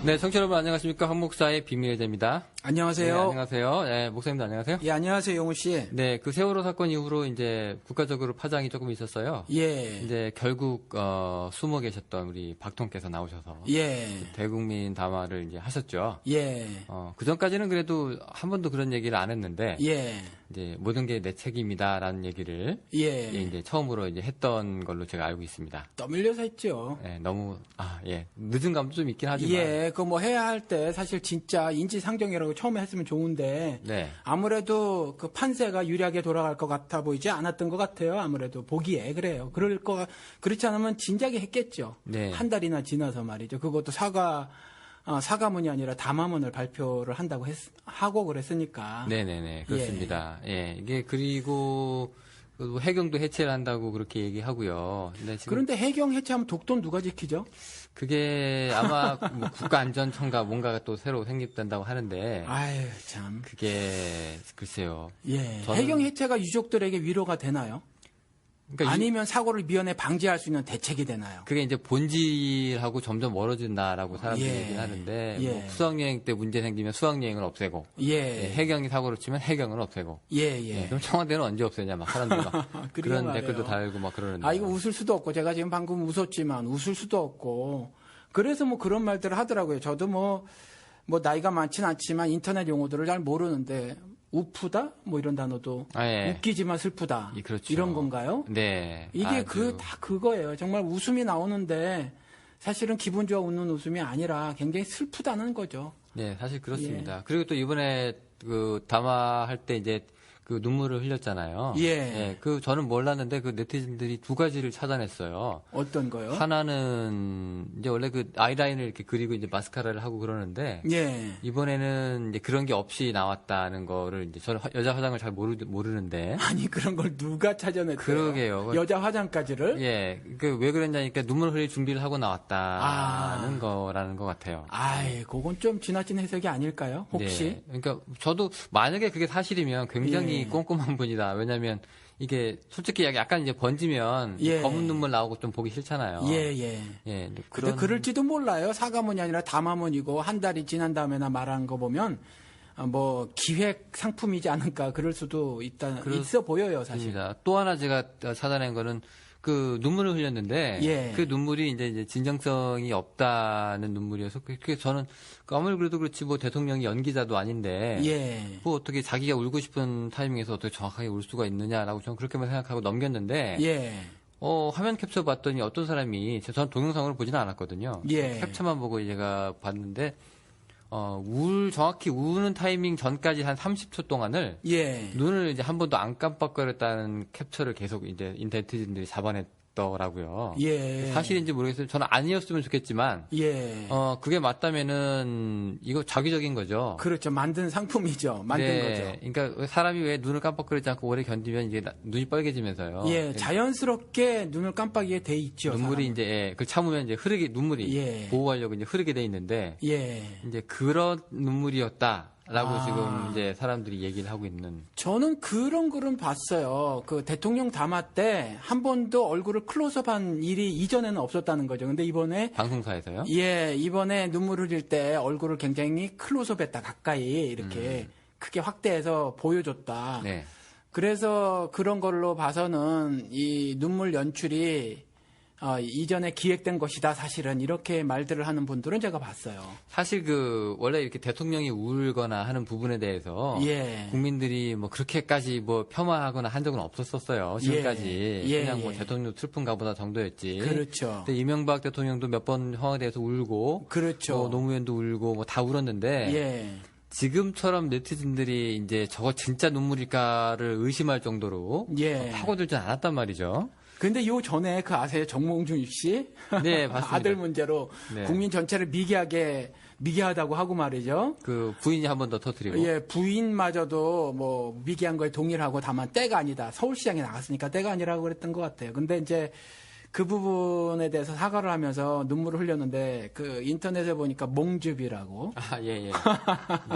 네, 청취자 여러분 안녕하십니까. 한 목사의 비밀의 제입니다. 안녕하세요. 네, 안녕하세요. 네, 목사님도 안녕하세요. 예, 안녕하세요, 용우 씨. 네, 그 세월호 사건 이후로 이제 국가적으로 파장이 조금 있었어요. 예. 이제 결국 숨어 계셨던 우리 박통께서 나오셔서 예. 대국민 담화를 이제 하셨죠. 예. 그 전까지는 그래도 한 번도 그런 얘기를 안 했는데 예. 이제 모든 게 내 책임이다라는 얘기를 예. 이제 처음으로 이제 했던 걸로 제가 알고 있습니다. 떠밀려서 했죠. 네, 너무 늦은 감도 좀 있긴 하지만 예, 그 뭐 해야 할 때 사실 진짜 인지상정이라고 처음에 했으면 좋은데 네. 아무래도 그 판세가 유리하게 돌아갈 것 같아 보이지 않았던 것 같아요. 아무래도 보기에 그래요. 그렇지 않으면 진작에 했겠죠. 네. 한 달이나 지나서 말이죠. 그것도 사과문이 아니라 담화문을 발표를 한다고 하고 그랬으니까. 네네네 그렇습니다. 예, 이게 그리고 해경도 해체를 한다고 그렇게 얘기하고요. 그런데 해경 해체하면 독도는 누가 지키죠? 그게 아마 뭐 국가안전청가 뭔가가 또 새로 생긴다고 하는데. 아유 참. 그게 글쎄요. 예. 해경 해체가 유족들에게 위로가 되나요? 그러니까 아니면 사고를 미연에 방지할 수 있는 대책이 되나요? 그게 이제 본질하고 점점 멀어진다라고 사람들이 예. 얘기를 하는데 예. 뭐 수학여행 때 문제 생기면 수학여행을 없애고 예. 해경이 사고를 치면 해경을 없애고 예. 그럼 청와대는 언제 없애냐 막 사람들이 막 그런 말이에요. 댓글도 달고 막 그러는데 이거 웃을 수도 없고 제가 지금 방금 웃었지만 웃을 수도 없고 그래서 뭐 그런 말들을 하더라고요. 저도 뭐 나이가 많지는 않지만 인터넷 용어들을 잘 모르는데 우프다? 뭐 이런 단어도 예. 웃기지만 슬프다. 그렇죠. 이런 건가요? 네. 이게 다 그거예요. 정말 웃음이 나오는데 사실은 기분 좋아 웃는 웃음이 아니라 굉장히 슬프다는 거죠. 네, 사실 그렇습니다. 예. 그리고 또 이번에 그 담화할 때 이제 그 눈물을 흘렸잖아요. 예. 저는 몰랐는데 그 네티즌들이 두 가지를 찾아냈어요. 어떤 거요? 하나는 이제 원래 그 아이라인을 이렇게 그리고 이제 마스카라를 하고 그러는데 예. 이번에는 이제 그런 게 없이 나왔다는 거를 이제 저는 여자 화장을 잘 모르는데 아니 그런 걸 누가 찾아냈어요? 그러게요. 여자 화장까지를? 예. 그 왜 그랬냐니까 눈물 흘릴 준비를 하고 나왔다는 거라는 것 같아요. 그건 좀 지나친 해석이 아닐까요? 혹시? 네. 그러니까 저도 만약에 그게 사실이면 굉장히 예. 꼼꼼한 분이다. 왜냐하면 이게 솔직히 약간 이제 번지면 예. 검은 눈물 나오고 좀 보기 싫잖아요. 예. 근데 그럴지도 몰라요. 사과문이 아니라 담화문이고 한 달이 지난 다음에나 말한 거 보면 뭐 기획 상품이지 않을까 그럴 수도 있어 보여요, 사실. 또 하나 제가 찾아낸 거는 그 눈물을 흘렸는데 예. 그 눈물이 이제 진정성이 없다는 눈물이어서 그게 저는 아무리 그래도 그렇지 뭐 대통령이 연기자도 아닌데 예. 뭐 어떻게 자기가 울고 싶은 타이밍에서 어떻게 정확하게 울 수가 있느냐라고 저는 그렇게만 생각하고 넘겼는데 예. 화면 캡처 봤더니 어떤 사람이 저는 동영상으로 보지는 않았거든요. 예. 캡처만 보고 제가 봤는데 정확히 우는 타이밍 전까지 한 30초 동안을 예. 눈을 이제 한 번도 안 깜빡거렸다는 캡처를 계속 이제 네티즌들이 잡아냈더라고요. 예. 사실인지 모르겠어요. 저는 아니었으면 좋겠지만, 예. 그게 맞다면은 이거 자기적인 거죠. 그렇죠. 만든 상품이죠. 만든 거죠. 그러니까 사람이 왜 눈을 깜빡거리지 않고 오래 견디면 이게 눈이 빨개지면서요. 예. 자연스럽게 눈을 깜빡이게 돼 있죠. 눈물이 사람은. 이제 그걸 참으면 이제 눈물이 보호하려고 이제 흐르게 돼 있는데, 이제 그런 눈물이었다. 라고 지금 이제 사람들이 얘기를 하고 있는. 저는 그런 글은 봤어요. 그 대통령 담화 때 한 번도 얼굴을 클로즈업한 일이 이전에는 없었다는 거죠. 근데 이번에 방송사에서요? 예, 이번에 눈물 흘릴 때 얼굴을 굉장히 클로즈업했다 가까이 이렇게 크게 확대해서 보여줬다. 네. 그래서 그런 걸로 봐서는 이 눈물 연출이 이전에 기획된 것이다, 사실은. 이렇게 말들을 하는 분들은 제가 봤어요. 사실 원래 이렇게 대통령이 울거나 하는 부분에 대해서. 예. 국민들이 뭐 그렇게까지 뭐 폄하하거나 한 적은 없었어요. 지금까지. 예. 그냥 뭐 대통령 슬픈가 보다 정도였지. 그렇죠. 근데 이명박 대통령도 몇 번 청와대에서 울고. 그렇죠. 노무현도 울고 뭐 다 울었는데. 예. 지금처럼 네티즌들이 이제 저거 진짜 눈물일까를 의심할 정도로. 파고들지 않았단 말이죠. 근데 요 전에 아세요? 정몽준 씨? 네, 맞습니다. 아들 문제로 국민 전체를 미개하다고 하고 말이죠. 그 부인이 한 번 더 터뜨리고. 예, 부인마저도 뭐 미개한 거에 동의를 하고 다만 때가 아니다. 서울시장에 나갔으니까 때가 아니라고 그랬던 것 같아요. 근데 이제 그 부분에 대해서 사과를 하면서 눈물을 흘렸는데 그 인터넷에 보니까 몽즙이라고. 아, 예, 예.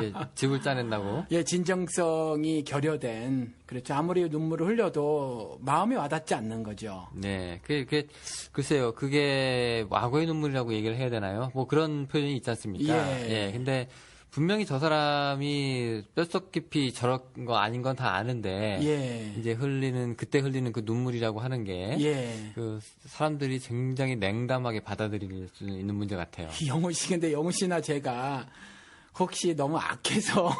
예, 즙을 짜낸다고. 예, 진정성이 결여된. 그렇죠. 아무리 눈물을 흘려도 마음이 와닿지 않는 거죠. 네, 글쎄요, 그게 악어의 눈물이라고 얘기를 해야 되나요? 뭐 그런 표현이 있지 않습니까? 예. 예, 근데 분명히 저 사람이 뼛속 깊이 저런 거 아닌 건 다 아는데, 예. 이제 그때 흘리는 그 눈물이라고 하는 게, 예. 그 사람들이 굉장히 냉담하게 받아들일 수 있는 문제 같아요. 영훈 씨, 근데 영훈 씨나 제가 혹시 너무 악해서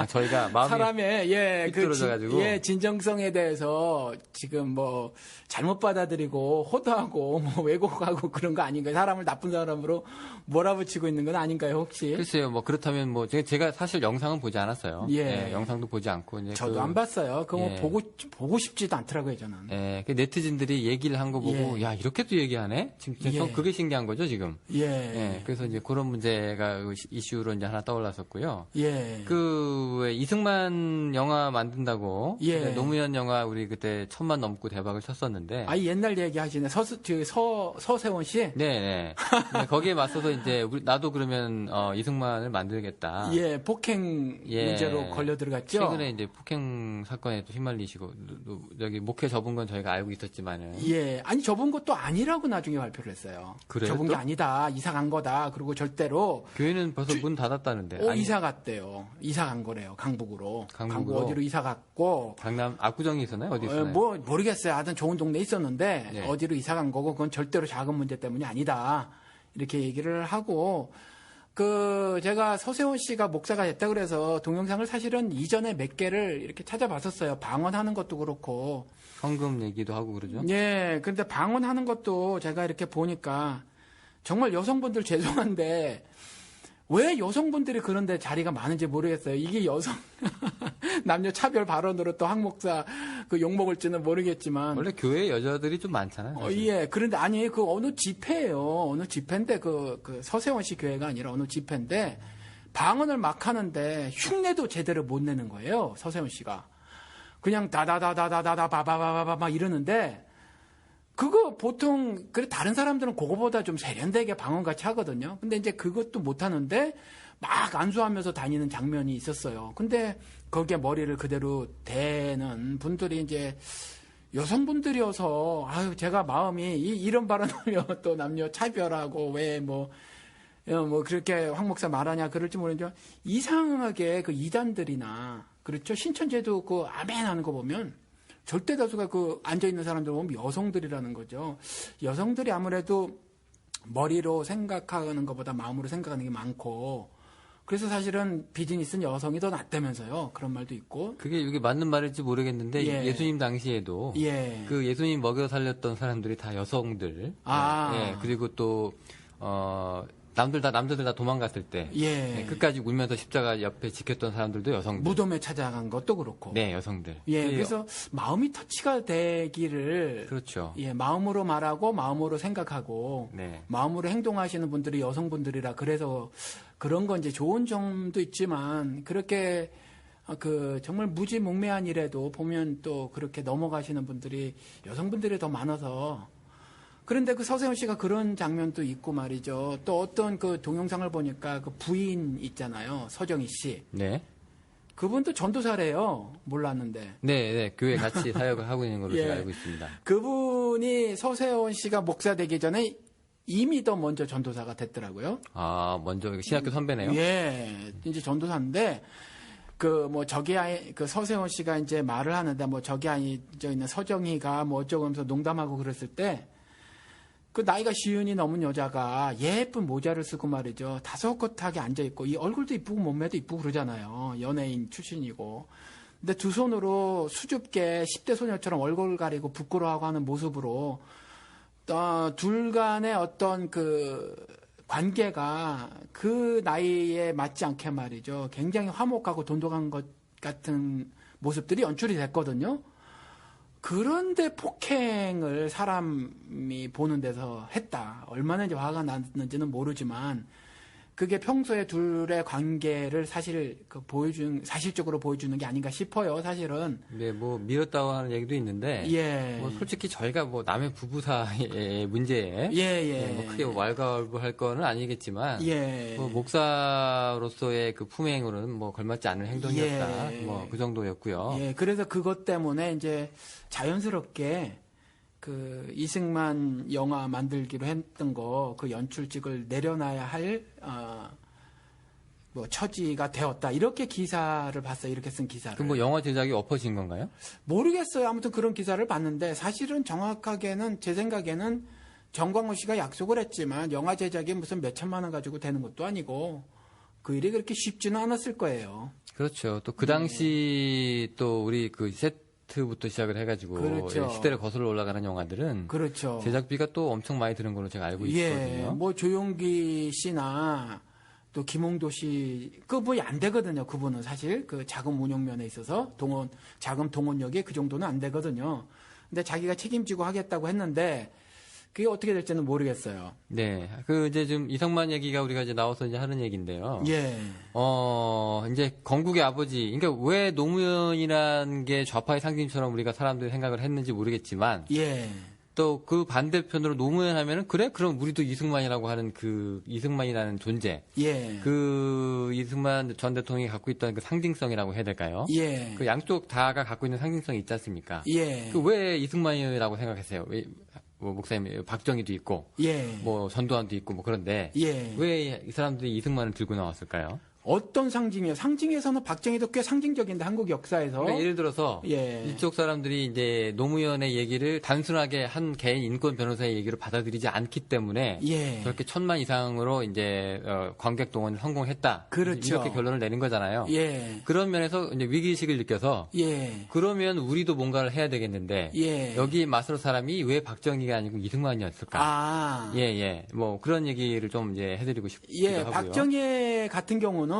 저희가 마음이 사람의 삐뚤어져가지고 진정성에 대해서 지금 뭐 잘못 받아들이고 호도하고 뭐 왜곡하고 그런 거 아닌가요? 사람을 나쁜 사람으로 몰아붙이고 있는 건 아닌가요, 혹시? 글쎄요, 뭐 그렇다면 뭐 제가 사실 영상은 보지 않았어요. 예. 예, 영상도 보지 않고 이제 저도 안 봤어요. 그거 예. 보고 싶지도 않더라고요, 저는. 예, 그 네티즌들이 얘기를 한 거 보고 예. 야 이렇게도 얘기하네. 지금 예. 그게 신기한 거죠 지금. 예. 예, 그래서 이제 그런 문제가 이슈로 이제 하나 떠올랐었고요. 예. 왜 이승만 영화 만든다고 예. 노무현 영화 우리 그때 1,000만 넘고 대박을 쳤었는데. 아, 옛날 얘기 하시네. 서세원 씨? 네. 네, 거기에 맞서서 이제 나도 그러면 이승만을 만들겠다. 예, 폭행 예. 문제로 걸려 들어갔죠. 최근에 이제 폭행 사건에 또 휘말리시고 여기 목회 접은 건 저희가 알고 있었지만은. 예, 아니 접은 것도 아니라고 나중에 발표를 했어요. 그래요? 접은 게 아니다, 이사 간 거다. 그리고 절대로 교회는 벌써 문 닫았다는데. 이사 갔대요. 이사 간 거래요. 강북으로. 강북 강북으로? 어디로 이사 갔고. 강남 압구정이 있었나요? 어디 있었나요? 뭐 모르겠어요. 하여튼 좋은 동네 있었는데 네. 어디로 이사 간 거고 그건 절대로 자금 문제 때문이 아니다. 이렇게 얘기를 하고. 제가 서세원 씨가 목사가 됐다 그래서 동영상을 사실은 이전에 몇 개를 이렇게 찾아봤었어요. 방언하는 것도 그렇고. 헌금 얘기도 하고 그러죠. 예, 근데 방언하는 것도 제가 이렇게 보니까 정말 여성분들 죄송한데 왜 여성분들이 그런데 자리가 많은지 모르겠어요. 이게 남녀 차별 발언으로 또 한 목사 그 욕먹을지는 모르겠지만. 원래 교회 여자들이 좀 많잖아요. 사실. 예, 그런데 아니, 어느 집회예요. 어느 집회인데 그 서세원 씨 교회가 아니라 어느 집회인데 방언을 막 하는데 흉내도 제대로 못 내는 거예요. 서세원 씨가. 그냥 다다다다다다다 바바바바바 막 이러는데 그거 보통 다른 사람들은 그거보다 좀 세련되게 방언같이 하거든요. 근데 이제 그것도 못 하는데 막 안수하면서 다니는 장면이 있었어요. 근데 거기에 머리를 그대로 대는 분들이 이제 여성분들이어서 아유 제가 마음이 이런 발언하면 또 남녀 차별하고 왜 뭐 그렇게 황 목사 말하냐 그럴지 모르겠지만 이상하게 그 이단들이나 그렇죠 신천지도 그 아멘 하는 거 보면 절대 다수가 앉아 있는 사람들 보면 여성들이라는 거죠. 여성들이 아무래도 머리로 생각하는 것보다 마음으로 생각하는 게 많고 그래서 사실은 비즈니스는 여성이 더 낫다면서요. 그런 말도 있고. 그게 이게 맞는 말일지 모르겠는데 예. 예수님 당시에도 예. 그 예수님 먹여 살렸던 사람들이 다 여성들. 예. 그리고 또 남들 다 도망갔을 때 예. 끝까지 울면서 십자가 옆에 지켰던 사람들도 여성들. 무덤에 찾아간 것도 그렇고. 네, 여성들. 예. 그래서 마음이 터치가 되기를 그렇죠. 예, 마음으로 말하고 마음으로 생각하고 네. 마음으로 행동하시는 분들이 여성분들이라 그래서 그런 건 이제 좋은 점도 있지만 그렇게 정말 무지몽매한 일에도 보면 또 그렇게 넘어가시는 분들이 여성분들이 더 많아서 그런데 그 서세원 씨가 그런 장면도 있고 말이죠. 또 어떤 그 동영상을 보니까 그 부인 있잖아요. 서정희 씨. 네. 그분도 전도사래요. 몰랐는데. 네. 교회 같이 사역을 하고 있는 걸로 예. 제가 알고 있습니다. 그분이 서세원 씨가 목사 되기 전에 이미 더 먼저 전도사가 됐더라고요. 아, 먼저 신학교 선배네요. 예. 이제 전도사인데 서세원 씨가 이제 말을 하는데 저기 앉아 있는 서정희가 어쩌고 하면서 농담하고 그랬을 때 나이가 시운이 넘은 여자가 예쁜 모자를 쓰고 말이죠. 다소곳하게 앉아있고, 이 얼굴도 이쁘고 몸매도 이쁘고 그러잖아요. 연예인 출신이고. 근데 두 손으로 수줍게 10대 소녀처럼 얼굴 가리고 부끄러워하고 하는 모습으로, 둘 간의 어떤 관계가 그 나이에 맞지 않게 말이죠. 굉장히 화목하고 돈독한 것 같은 모습들이 연출이 됐거든요. 그런데 폭행을 사람이 보는 데서 했다. 얼마나 이제 화가 났는지는 모르지만 그게 평소에 둘의 관계를 사실적으로 보여주는 게 아닌가 싶어요, 사실은. 네, 뭐, 미뤘다고 하는 얘기도 있는데. 예. 뭐, 솔직히 저희가 뭐, 남의 부부 사이의 문제에. 예. 뭐, 크게 왈가왈부할 거는 아니겠지만. 예. 뭐, 목사로서의 그 품행으로는 뭐, 걸맞지 않은 행동이었다. 예. 뭐, 그 정도였고요. 예. 그래서 그것 때문에 이제 자연스럽게 그 이승만 영화 만들기로 했던 거, 그 연출직을 내려놔야 할, 뭐, 처지가 되었다. 이렇게 기사를 봤어요. 이렇게 쓴 기사를. 그 뭐, 영화 제작이 엎어진 건가요? 모르겠어요. 아무튼 그런 기사를 봤는데, 사실은 정확하게는, 제 생각에는 정광훈 씨가 약속을 했지만, 영화 제작이 무슨 몇 천만 원 가지고 되는 것도 아니고, 그 일이 그렇게 쉽지는 않았을 거예요. 그렇죠. 또 그 당시 또 우리 그 부터 시작을 해가지고 그렇죠. 시대를 거슬러 올라가는 영화들은 그렇죠. 제작비가 또 엄청 많이 드는 걸로 제가 알고 있거든요. 뭐 조용기 씨나 또 김홍도 씨 그분이 안 되거든요. 그분은 사실 그 자금 운용면에 있어서 자금 동원력이 그 정도는 안 되거든요. 근데 자기가 책임지고 하겠다고 했는데 그게 어떻게 될지는 모르겠어요. 네. 그 이제 좀 이성만 얘기가 우리가 이제 나와서 이제 하는 얘기인데요. 예. 이제 건국의 아버지. 그러니까 왜 노무현이라는 게 좌파의 상징처럼 우리가 사람들이 생각을 했는지 모르겠지만. 예. 또 그 반대편으로 노무현 하면은 그래? 그럼 우리도 이승만이라고 하는 그 이승만이라는 존재. 예. 그 이승만 전 대통령이 갖고 있던 그 상징성이라고 해야 될까요? 예. 그 양쪽 다가 갖고 있는 상징성이 있지 않습니까? 예. 그 왜 이승만이라고 생각했어요? 왜, 뭐 목사님 박정희도 있고, 예. 뭐 전두환도 있고 뭐 그런데 예. 왜 이 사람들이 이승만을 들고 나왔을까요? 어떤 상징이요? 상징에서는 박정희도 꽤 상징적인데 한국 역사에서. 그러니까 예를 들어서 예. 이쪽 사람들이 이제 노무현의 얘기를 단순하게 한 개인 인권 변호사의 얘기를 받아들이지 않기 때문에 예. 그렇게 1000만 이상으로 이제 관객 동원에 성공했다. 그렇죠. 이렇게 결론을 내는 거잖아요. 예. 그런 면에서 이제 위기의식을 느껴서 예. 그러면 우리도 뭔가를 해야 되겠는데 예. 여기 맞설 사람이 왜 박정희가 아니고 이승만이었을까? 아. 예. 뭐 그런 얘기를 좀 이제 해드리고 싶기도 예. 하고요. 박정희 같은 경우는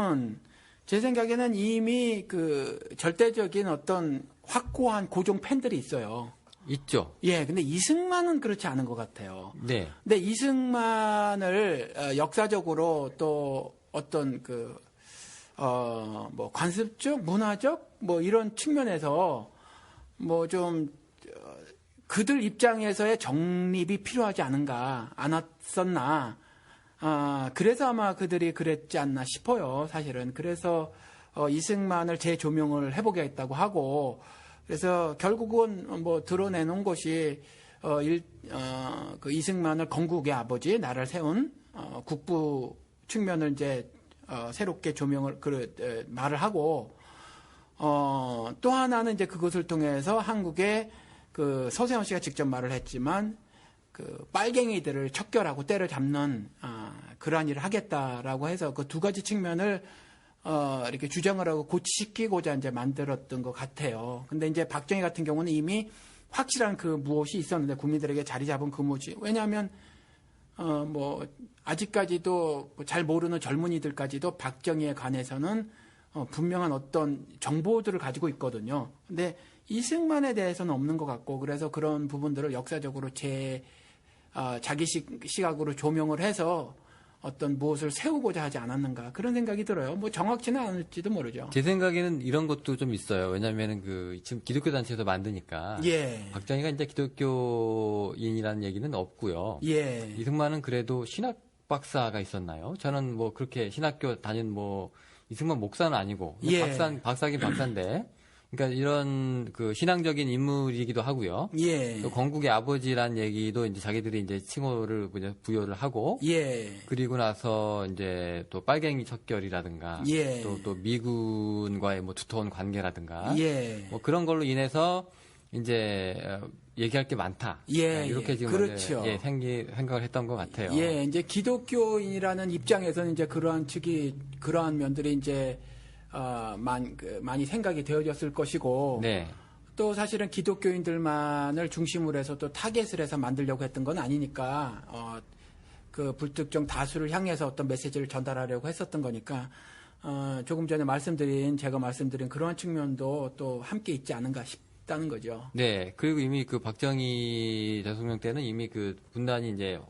제 생각에는 이미 그 절대적인 어떤 확고한 고정 팬들이 있어요. 있죠. 예. 근데 이승만은 그렇지 않은 것 같아요. 네. 근데 이승만을 역사적으로 또 어떤 뭐 관습적, 문화적 뭐 이런 측면에서 뭐 좀 그들 입장에서의 정립이 필요하지 않았었나. 그래서 아마 그들이 그랬지 않나 싶어요, 사실은. 그래서, 이승만을 재조명을 해보겠다고 하고, 그래서 결국은 뭐 드러내놓은 것이, 그 이승만을 건국의 아버지, 나라를 세운, 국부 측면을 이제, 새롭게 조명을, 말을 하고, 또 하나는 이제 그것을 통해서 한국의 그 서세원 씨가 직접 말을 했지만, 그 빨갱이들을 척결하고 때려잡는 그러한 일을 하겠다라고 해서 그 두 가지 측면을 이렇게 주장을 하고 고치시키고자 이제 만들었던 것 같아요. 근데 이제 박정희 같은 경우는 이미 확실한 그 무엇이 있었는데 국민들에게 자리 잡은 그 무엇이 왜냐하면 뭐 아직까지도 잘 모르는 젊은이들까지도 박정희에 관해서는 분명한 어떤 정보들을 가지고 있거든요. 근데 이승만에 대해서는 없는 것 같고 그래서 그런 부분들을 역사적으로 자기 시각으로 조명을 해서 어떤 무엇을 세우고자 하지 않았는가 그런 생각이 들어요. 뭐 정확치는 않을지도 모르죠. 제 생각에는 이런 것도 좀 있어요. 왜냐하면은 그 지금 기독교 단체에서 만드니까 예. 박정희가 이제 기독교인이라는 얘기는 없고요. 예. 이승만은 그래도 신학 박사가 있었나요? 저는 뭐 그렇게 신학교 다닌 뭐 이승만 목사는 아니고 예. 박사긴 박사인데. 그러니까 이런 그 신앙적인 인물이기도 하고요. 예. 또 건국의 아버지란 얘기도 이제 자기들이 이제 칭호를 부여를 하고. 예. 그리고 나서 이제 또 빨갱이 척결이라든가. 예. 또 미군과의 뭐 두터운 관계라든가. 예. 뭐 그런 걸로 인해서 이제 얘기할 게 많다. 예. 이렇게 지금 그렇죠. 생각을 했던 것 같아요. 예. 이제 기독교인이라는 입장에서는 이제 그러한 면들이 이제 많이 생각이 되어졌을 것이고 네. 또 사실은 기독교인들만을 중심으로 해서 또 타겟을 해서 만들려고 했던 건 아니니까 그 불특정 다수를 향해서 어떤 메시지를 전달하려고 했었던 거니까 조금 전에 제가 말씀드린 그러한 측면도 또 함께 있지 않은가 있다는 거죠. 네. 그리고 이미 그 박정희 대통령 때는 이미 그 분단이 이제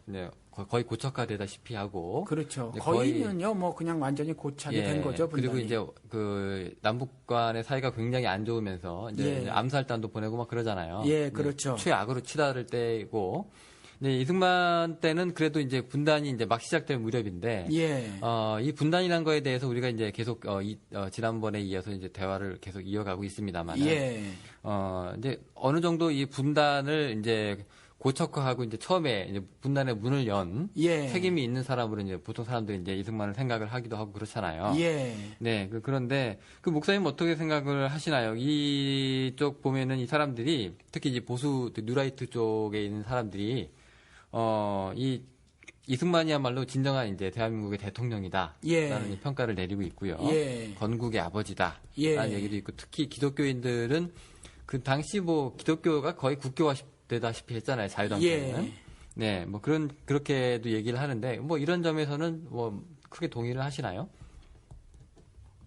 거의 고착화되다시피 하고. 그렇죠. 거의는요, 뭐 그냥 완전히 고착이 된 거죠. 분단이. 그리고 이제 그 남북 간의 사이가 굉장히 안 좋으면서 이제 암살단도 보내고 막 그러잖아요. 예, 그렇죠. 최악으로 치달을 때고. 네, 이승만 때는 그래도 이제 분단이 이제 막 시작될 무렵인데, 이 분단이라는 거에 대해서 우리가 이제 계속, 지난번에 이어서 이제 대화를 계속 이어가고 있습니다만, 이제 어느 정도 이 분단을 이제 고척화하고 이제 처음에 이제 분단의 문을 연 책임이 있는 사람으로 이제 보통 사람들이 이제 이승만을 생각을 하기도 하고 그렇잖아요. 네, 그런데 그 목사님 어떻게 생각을 하시나요? 이쪽 보면은 이 사람들이 특히 이제 보수 뉴라이트 쪽에 있는 사람들이 이 이승만이야말로 진정한 이제 대한민국의 대통령이다. 라는 평가를 내리고 있고요. 건국의 아버지다. 라는 얘기도 있고, 특히 기독교인들은 그 당시 뭐 기독교가 거의 국교화되다시피 했잖아요. 자유당 때는. 네, 뭐 그렇게도 얘기를 하는데, 뭐 이런 점에서는 뭐 크게 동의를 하시나요?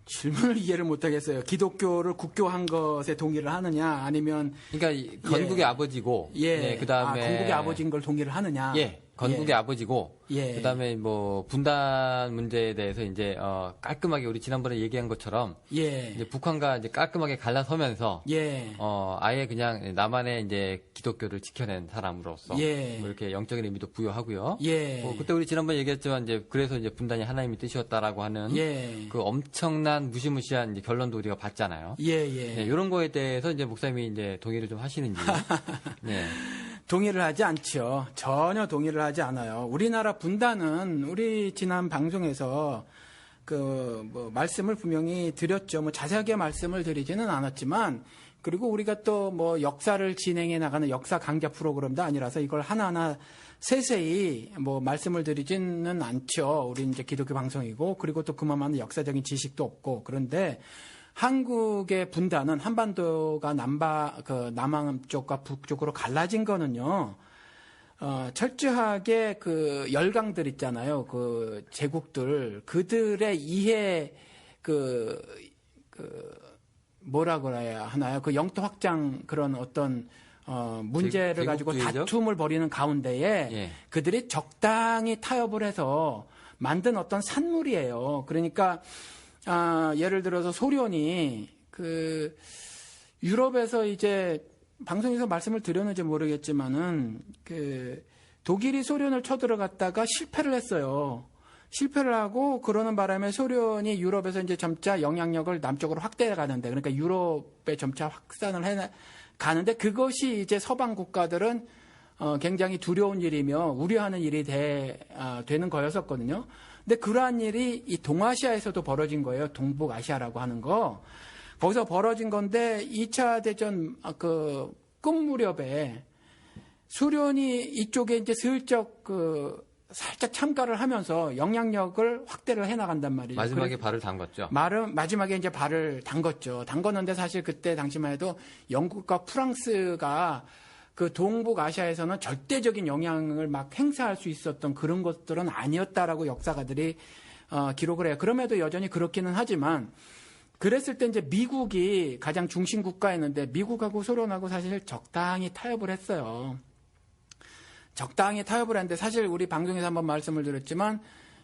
질문을 이해를 못하겠어요. 기독교를 국교한 것에 동의를 하느냐, 아니면 그러니까 건국의 아버지고, 그다음에 건국의 아버지인 걸 동의를 하느냐. 건국의 아버지고, 그다음에 뭐 분단 문제에 대해서 이제 깔끔하게 우리 지난번에 얘기한 것처럼 이제 북한과 이제 깔끔하게 갈라서면서 아예 그냥 나만의 이제 기독교를 지켜낸 사람으로서 뭐 이렇게 영적인 의미도 부여하고 그때 우리 지난번에 얘기했지만 이제 그래서 이제 분단이 하나님의 뜻이었다라고 하는 그 엄청난 무시무시한 이제 결론도 우리가 봤잖아요. 이런 거에 대해서 이제 목사님이 이제 동의를 좀 하시는지. 동의를 하지 않죠. 전혀 동의를 하지 않아요. 우리나라 분단은 우리 지난 방송에서 뭐 말씀을 분명히 드렸죠. 뭐 자세하게 말씀을 드리지는 않았지만, 그리고 우리가 또 뭐 역사를 진행해 나가는 역사 강좌 프로그램도 아니라서 이걸 하나하나 세세히 뭐 말씀을 드리지는 않죠. 우리 이제 기독교 방송이고, 그리고 또 그만한 역사적인 지식도 없고. 그런데 한국의 분단은 한반도가 남쪽과 북쪽으로 갈라진 거는요, 철저하게 그 열강들 있잖아요. 그 제국들, 그들의 이해, 뭐라 그래야 하나요? 그 영토 확장 그런 어떤, 문제를 가지고 다툼을 벌이는 가운데에 그들이 적당히 타협을 해서 만든 어떤 산물이에요. 그러니까, 예를 들어서 소련이 유럽에서 이제 방송에서 말씀을 드렸는지 모르겠지만은 독일이 소련을 쳐들어갔다가 실패를 했어요. 실패를 하고 그러는 바람에 소련이 유럽에서 이제 점차 영향력을 남쪽으로 확대해 가는데, 그러니까 유럽에 점차 확산을 해 가는데, 그것이 이제 서방 국가들은 굉장히 두려운 일이며 우려하는 일이 되는 거였었거든요. 근데 그러한 일이 이 동아시아에서도 벌어진 거예요. 동북아시아라고 하는 거. 거기서 벌어진 건데 2차 대전 끝 무렵에 소련이 이쪽에 이제 슬쩍 살짝 참가를 하면서 영향력을 확대를 해 나간단 말이죠. 마지막에 발을 담궜죠. 마지막에 이제 발을 담궜죠. 담궜는데 사실 그때 당시만 해도 영국과 프랑스가 그 동북아시아에서는 절대적인 영향을 막 행사할 수 있었던 그런 것들은 아니었다라고 역사가들이 기록을 해요. 그럼에도 여전히 그렇기는 하지만, 그랬을 때 이제 미국이 가장 중심 국가였는데 미국하고 소련하고 사실 적당히 타협을 했어요. 적당히 타협을 했는데, 사실 우리 방송에서 한번 말씀을 드렸지만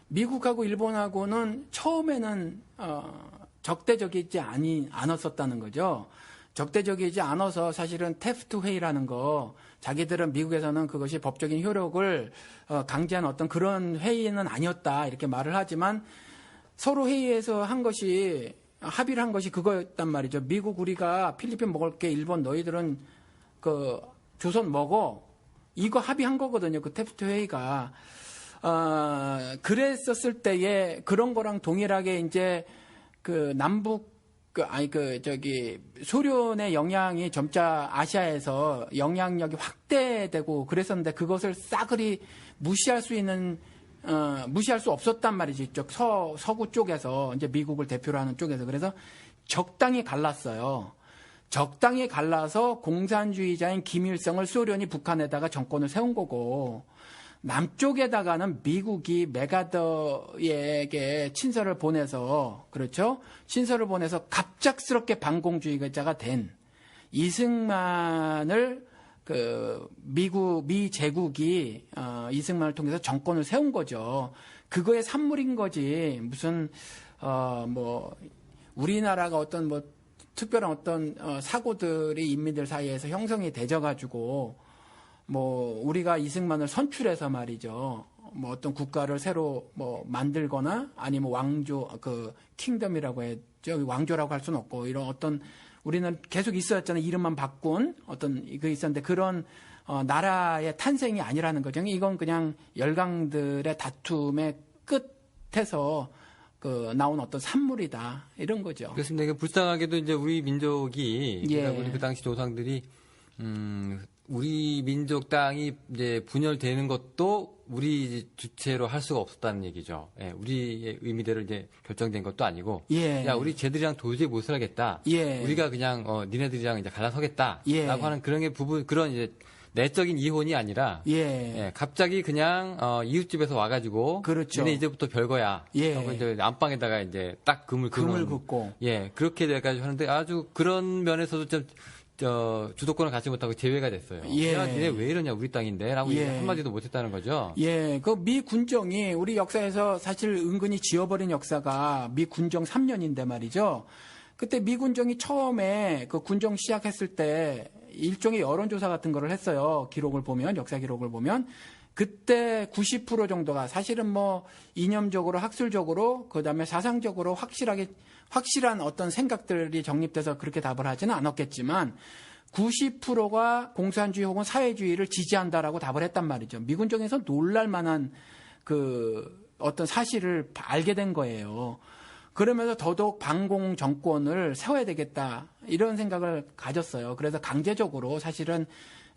미국하고 일본하고는 처음에는 적대적이지 않았었다는 거죠. 적대적이지 않아서 사실은 테프트 회의라는 거, 자기들은 미국에서는 그것이 법적인 효력을 강제한 어떤 그런 회의는 아니었다 이렇게 말을 하지만, 서로 회의에서 합의를 한 것이 그거였단 말이죠. 미국 우리가 필리핀 먹을게, 일본 너희들은 조선 먹어, 이거 합의한 거거든요. 그 테프트 회의가. 그랬었을 때에 그런 거랑 동일하게 이제 남북 소련의 영향이 점차 아시아에서 영향력이 확대되고 그랬었는데, 그것을 싸그리 무시할 수 없었단 말이죠. 이쪽 서구 쪽에서, 이제 미국을 대표로 하는 쪽에서. 그래서 적당히 갈랐어요. 적당히 갈라서 공산주의자인 김일성을 소련이 북한에다가 정권을 세운 거고, 남쪽에다가는 미국이 메가더에게 친서를 보내서, 그렇죠? 친서를 보내서 갑작스럽게 반공주의자가 된, 이승만을 미 제국이 이승만을 통해서 정권을 세운 거죠. 그거의 산물인 거지. 무슨 뭐 우리나라가 어떤 뭐 특별한 어떤 사고들이 인민들 사이에서 형성이 되져 가지고 뭐 우리가 이승만을 선출해서 말이죠. 뭐 어떤 국가를 새로 뭐 만들거나 아니면 왕조 킹덤이라고 했죠. 왕조라고 할 수는 없고 이런 어떤 우리는 계속 있었잖아요. 이름만 바꾼 어떤 그 있었는데 그런 나라의 탄생이 아니라는 거죠. 이건 그냥 열강들의 다툼의 끝에서 나온 어떤 산물이다 이런 거죠. 그렇습니다. 이게 불쌍하게도 이제 우리 민족이 예. 그러니까 우리 그 당시 조상들이 우리 민족 땅이 이제 분열되는 것도 우리 주체로 할 수가 없었다는 얘기죠. 예, 우리의 의미대로 이제 결정된 것도 아니고, 예. 야 우리 쟤들이랑 도저히 못 살겠다. 예. 우리가 그냥 니네들이랑 이제 갈라서겠다라고 예. 하는 그런 이제 내적인 이혼이 아니라, 예. 갑자기 그냥 이웃집에서 와가지고, 그렇죠. 너네 이제부터 별거야. 예. 하고 이제 안방에다가 이제 딱 금을 긋고, 예, 그렇게 돼가지고 하는데 아주 그런 면에서도 좀 주도권을 갖지 못하고 제외가 됐어요. 예. 야, 니네 왜 이러냐, 우리 땅인데? 라고 예. 한마디도 못했다는 거죠. 예, 그 미 군정이 우리 역사에서 사실 은근히 지워버린 역사가 미 군정 3년인데 말이죠. 그때 미 군정이 처음에 그 군정 시작했을 때 일종의 여론조사 같은 거를 했어요. 기록을 보면, 역사 기록을 보면. 그때 90% 정도가 사실은 뭐 이념적으로, 학술적으로, 그 다음에 사상적으로 확실한 어떤 생각들이 정립돼서 그렇게 답을 하지는 않았겠지만 90%가 공산주의 혹은 사회주의를 지지한다라고 답을 했단 말이죠. 미군정에서 놀랄 만한 어떤 사실을 알게 된 거예요. 그러면서 더더욱 반공 정권을 세워야 되겠다 이런 생각을 가졌어요. 그래서 강제적으로 사실은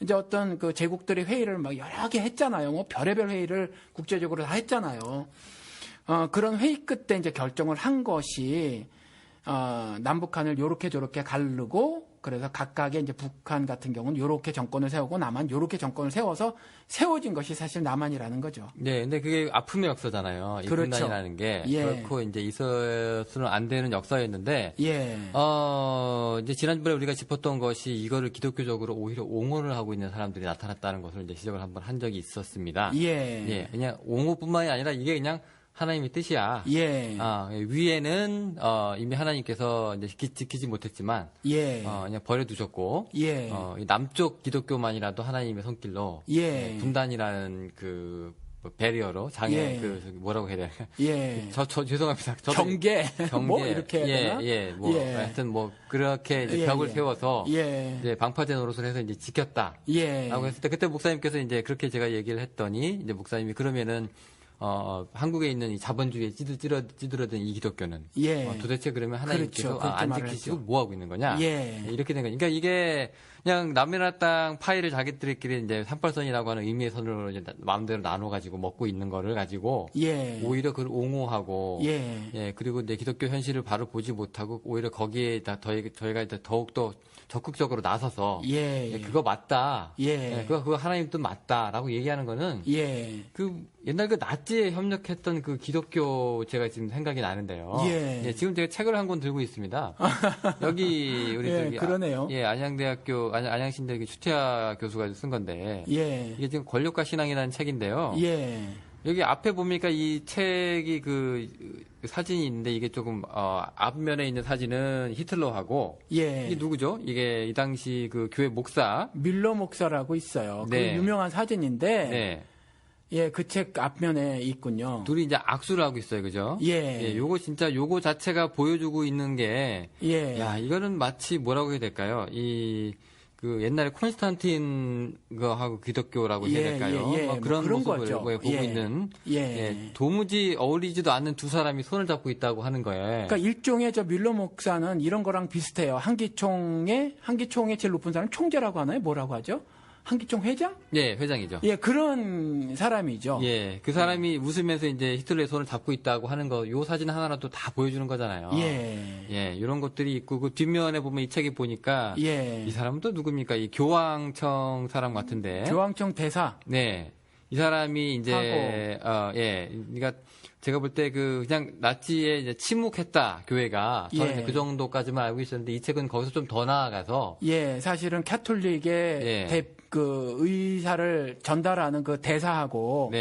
이제 어떤 그 제국들의 회의를 막 여러 개 했잖아요. 뭐 별의별 회의를 국제적으로 다 했잖아요. 그런 회의 끝에 이제 결정을 한 것이 남북한을 요렇게 저렇게 가르고 그래서 각각의 이제 북한 같은 경우는 요렇게 정권을 세우고 남한 요렇게 정권을 세워서 세워진 것이 사실 남한이라는 거죠. 네, 근데 그게 아픔의 역사잖아요. 이 그렇죠. 분단이라는 게 예. 결코 이제 있어서는 안 되는 역사였는데, 예. 이제 지난번에 우리가 짚었던 것이 이거를 기독교적으로 오히려 옹호를 하고 있는 사람들이 나타났다는 것을 이제 지적을 한번 한 적이 있었습니다. 예. 예, 그냥 옹호뿐만이 아니라 이게 그냥 하나님의 뜻이야. 예. 위에는 이미 하나님께서 이제 지키지 못했지만, 예. 그냥 버려두셨고, 예. 남쪽 기독교만이라도 하나님의 손길로 예. 분단이라는 뭐 베리어로 장애 예. 뭐라고 해야 되나? 예. 죄송합니다. 경계 뭐 이렇게 해야 되나? 뭐 예. 하여튼 뭐 그렇게 이제 예, 벽을 예. 세워서 예. 이제 방파제 노릇을 해서 이제 지켰다. 예. 라고 했을 때 그때 목사님께서 이제 그렇게 제가 얘기를 했더니 이제 목사님이 그러면은 한국에 있는 이 자본주의에 찌들어든 이 기독교는 예. 도대체 그러면 하나님께서 그렇죠. 안 그렇게 지키시고 말을 뭐 하고 있는 거냐? 예. 이렇게 된 거니까 이게 그냥 남해나 땅 파이를 자기들끼리 이제 38선이라고 하는 의미의 선으로 이제 마음대로 나눠 가지고 먹고 있는 거를 가지고 예. 오히려 그걸 옹호하고 예. 그리고 이제 기독교 현실을 바로 보지 못하고 오히려 거기에 저희가 이제 더욱더 적극적으로 나서서 예. 그거 맞다. 예. 그거 하나님 뜻 맞다라고 얘기하는 거는 예. 그 옛날 그 나치에 협력했던 그 기독교 제가 지금 생각이 나는데요. 예. 지금 제가 책을 한 권 들고 있습니다. 여기 우리 예, 저기 그러네요. 안양신대학교 추태하 교수가 쓴 건데 예. 이게 지금 권력과 신앙이라는 책인데요. 예. 여기 앞에 보니까 이 책이 그 사진이 있는데 이게 조금 앞면에 있는 사진은 히틀러하고 예. 이게 누구죠? 이게 이 당시 그 교회 목사 밀러 목사라고 있어요. 네. 그 유명한 사진인데 네. 예, 그 책 앞면에 있군요. 둘이 이제 악수를 하고 있어요. 그죠? 예. 요거 진짜 요거 자체가 보여주고 있는 게 예. 야, 이거는 마치 뭐라고 해야 될까요? 그 옛날에 콘스탄틴 거하고 기독교라고 해야 될까요? 그런 모습을 거죠. 보고 있는 예. 도무지 어울리지도 않는 두 사람이 손을 잡고 있다고 하는 거예요. 그러니까 일종의 저 밀러 목사는 이런 거랑 비슷해요. 한기총의 제일 높은 사람 총재라고 하나요? 뭐라고 하죠? 한기총 회장? 예, 회장이죠. 예, 그런 사람이죠. 예, 그 사람이 웃으면서 이제 히틀러의 손을 잡고 있다고 하는 거, 요 사진 하나라도 다 보여주는 거잖아요. 예, 이런 것들이 있고, 그 뒷면에 보면 이 책이 보니까, 예. 이 사람은 또 누굽니까? 이 교황청 사람 같은데. 교황청 대사. 네. 이 사람이 이제 그러니까 제가 볼 때 그냥 나치에 이제 침묵했다 교회가 저는 그 정도까지만 알고 있었는데 이 책은 거기서 좀 더 나아가서 사실은 캐톨릭의 그 의사를 전달하는 그 대사하고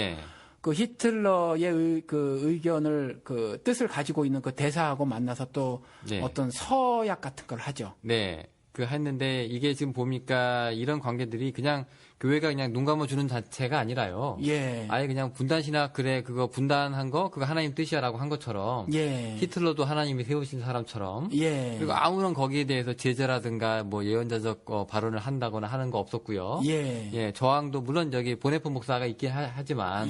그 히틀러의 그 의견을 그 뜻을 가지고 있는 그 대사하고 만나서 또 어떤 서약 같은 걸 하죠. 네. 그 했는데 이게 지금 보니까 이런 관계들이 그냥 교회가 그냥 눈 감아주는 자체가 아니라요. 아예 그냥 분단신학 그거 분단한 거 그거 하나님 뜻이야라고 한 것처럼 히틀러도 하나님이 세우신 사람처럼 그리고 아무런 거기에 대해서 제재라든가 뭐 예언자적 발언을 한다거나 하는 거 없었고요. 저항도 물론 저기 보네포 목사가 있긴 하지만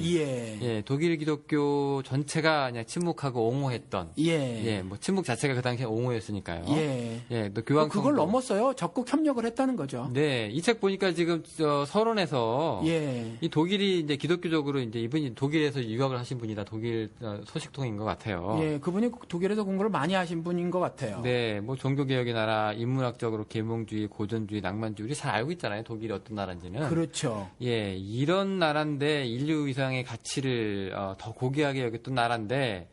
독일 기독교 전체가 그냥 침묵하고 옹호했던 뭐 침묵 자체가 그 당시에 옹호였으니까요. 또 교황 그걸 넘었어요. 적극 협력을 했다는 거죠. 네, 이 책 보니까 지금 서론에서 이 독일이 이제 기독교적으로 이제 이분이 독일에서 유학을 하신 분이다. 독일 소식통인 것 같아요. 그분이 독일에서 공부를 많이 하신 분인 것 같아요. 네, 뭐 종교개혁의 나라, 인문학적으로 계몽주의, 고전주의, 낭만주의 우리 잘 알고 있잖아요. 독일이 어떤 나라인지는. 그렇죠. 이런 나라인데 인류 이상의 가치를 더 고귀하게 여겼던 나라인데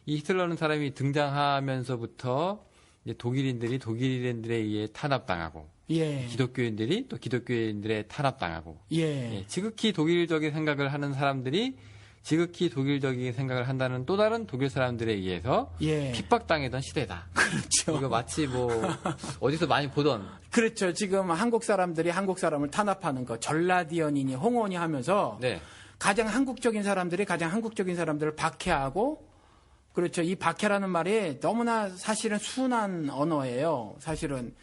이 히틀러는 사람이 등장하면서부터 이제 독일인들에 의해 탄압당하고. 기독교인들이 또 기독교인들의 탄압당하고 지극히 독일적인 생각을 하는 사람들이 지극히 독일적인 생각을 한다는 또 다른 독일 사람들에 의해서 핍박당했던 시대다. 그렇죠. 이거 마치 뭐 어디서 많이 보던 그렇죠. 지금 한국 사람들이 한국 사람을 탄압하는 거 전라디언이니 홍원이 하면서 가장 한국적인 사람들이 가장 한국적인 사람들을 박해하고 그렇죠. 이 박해라는 말이 너무나 사실은 순한 언어예요. 사실은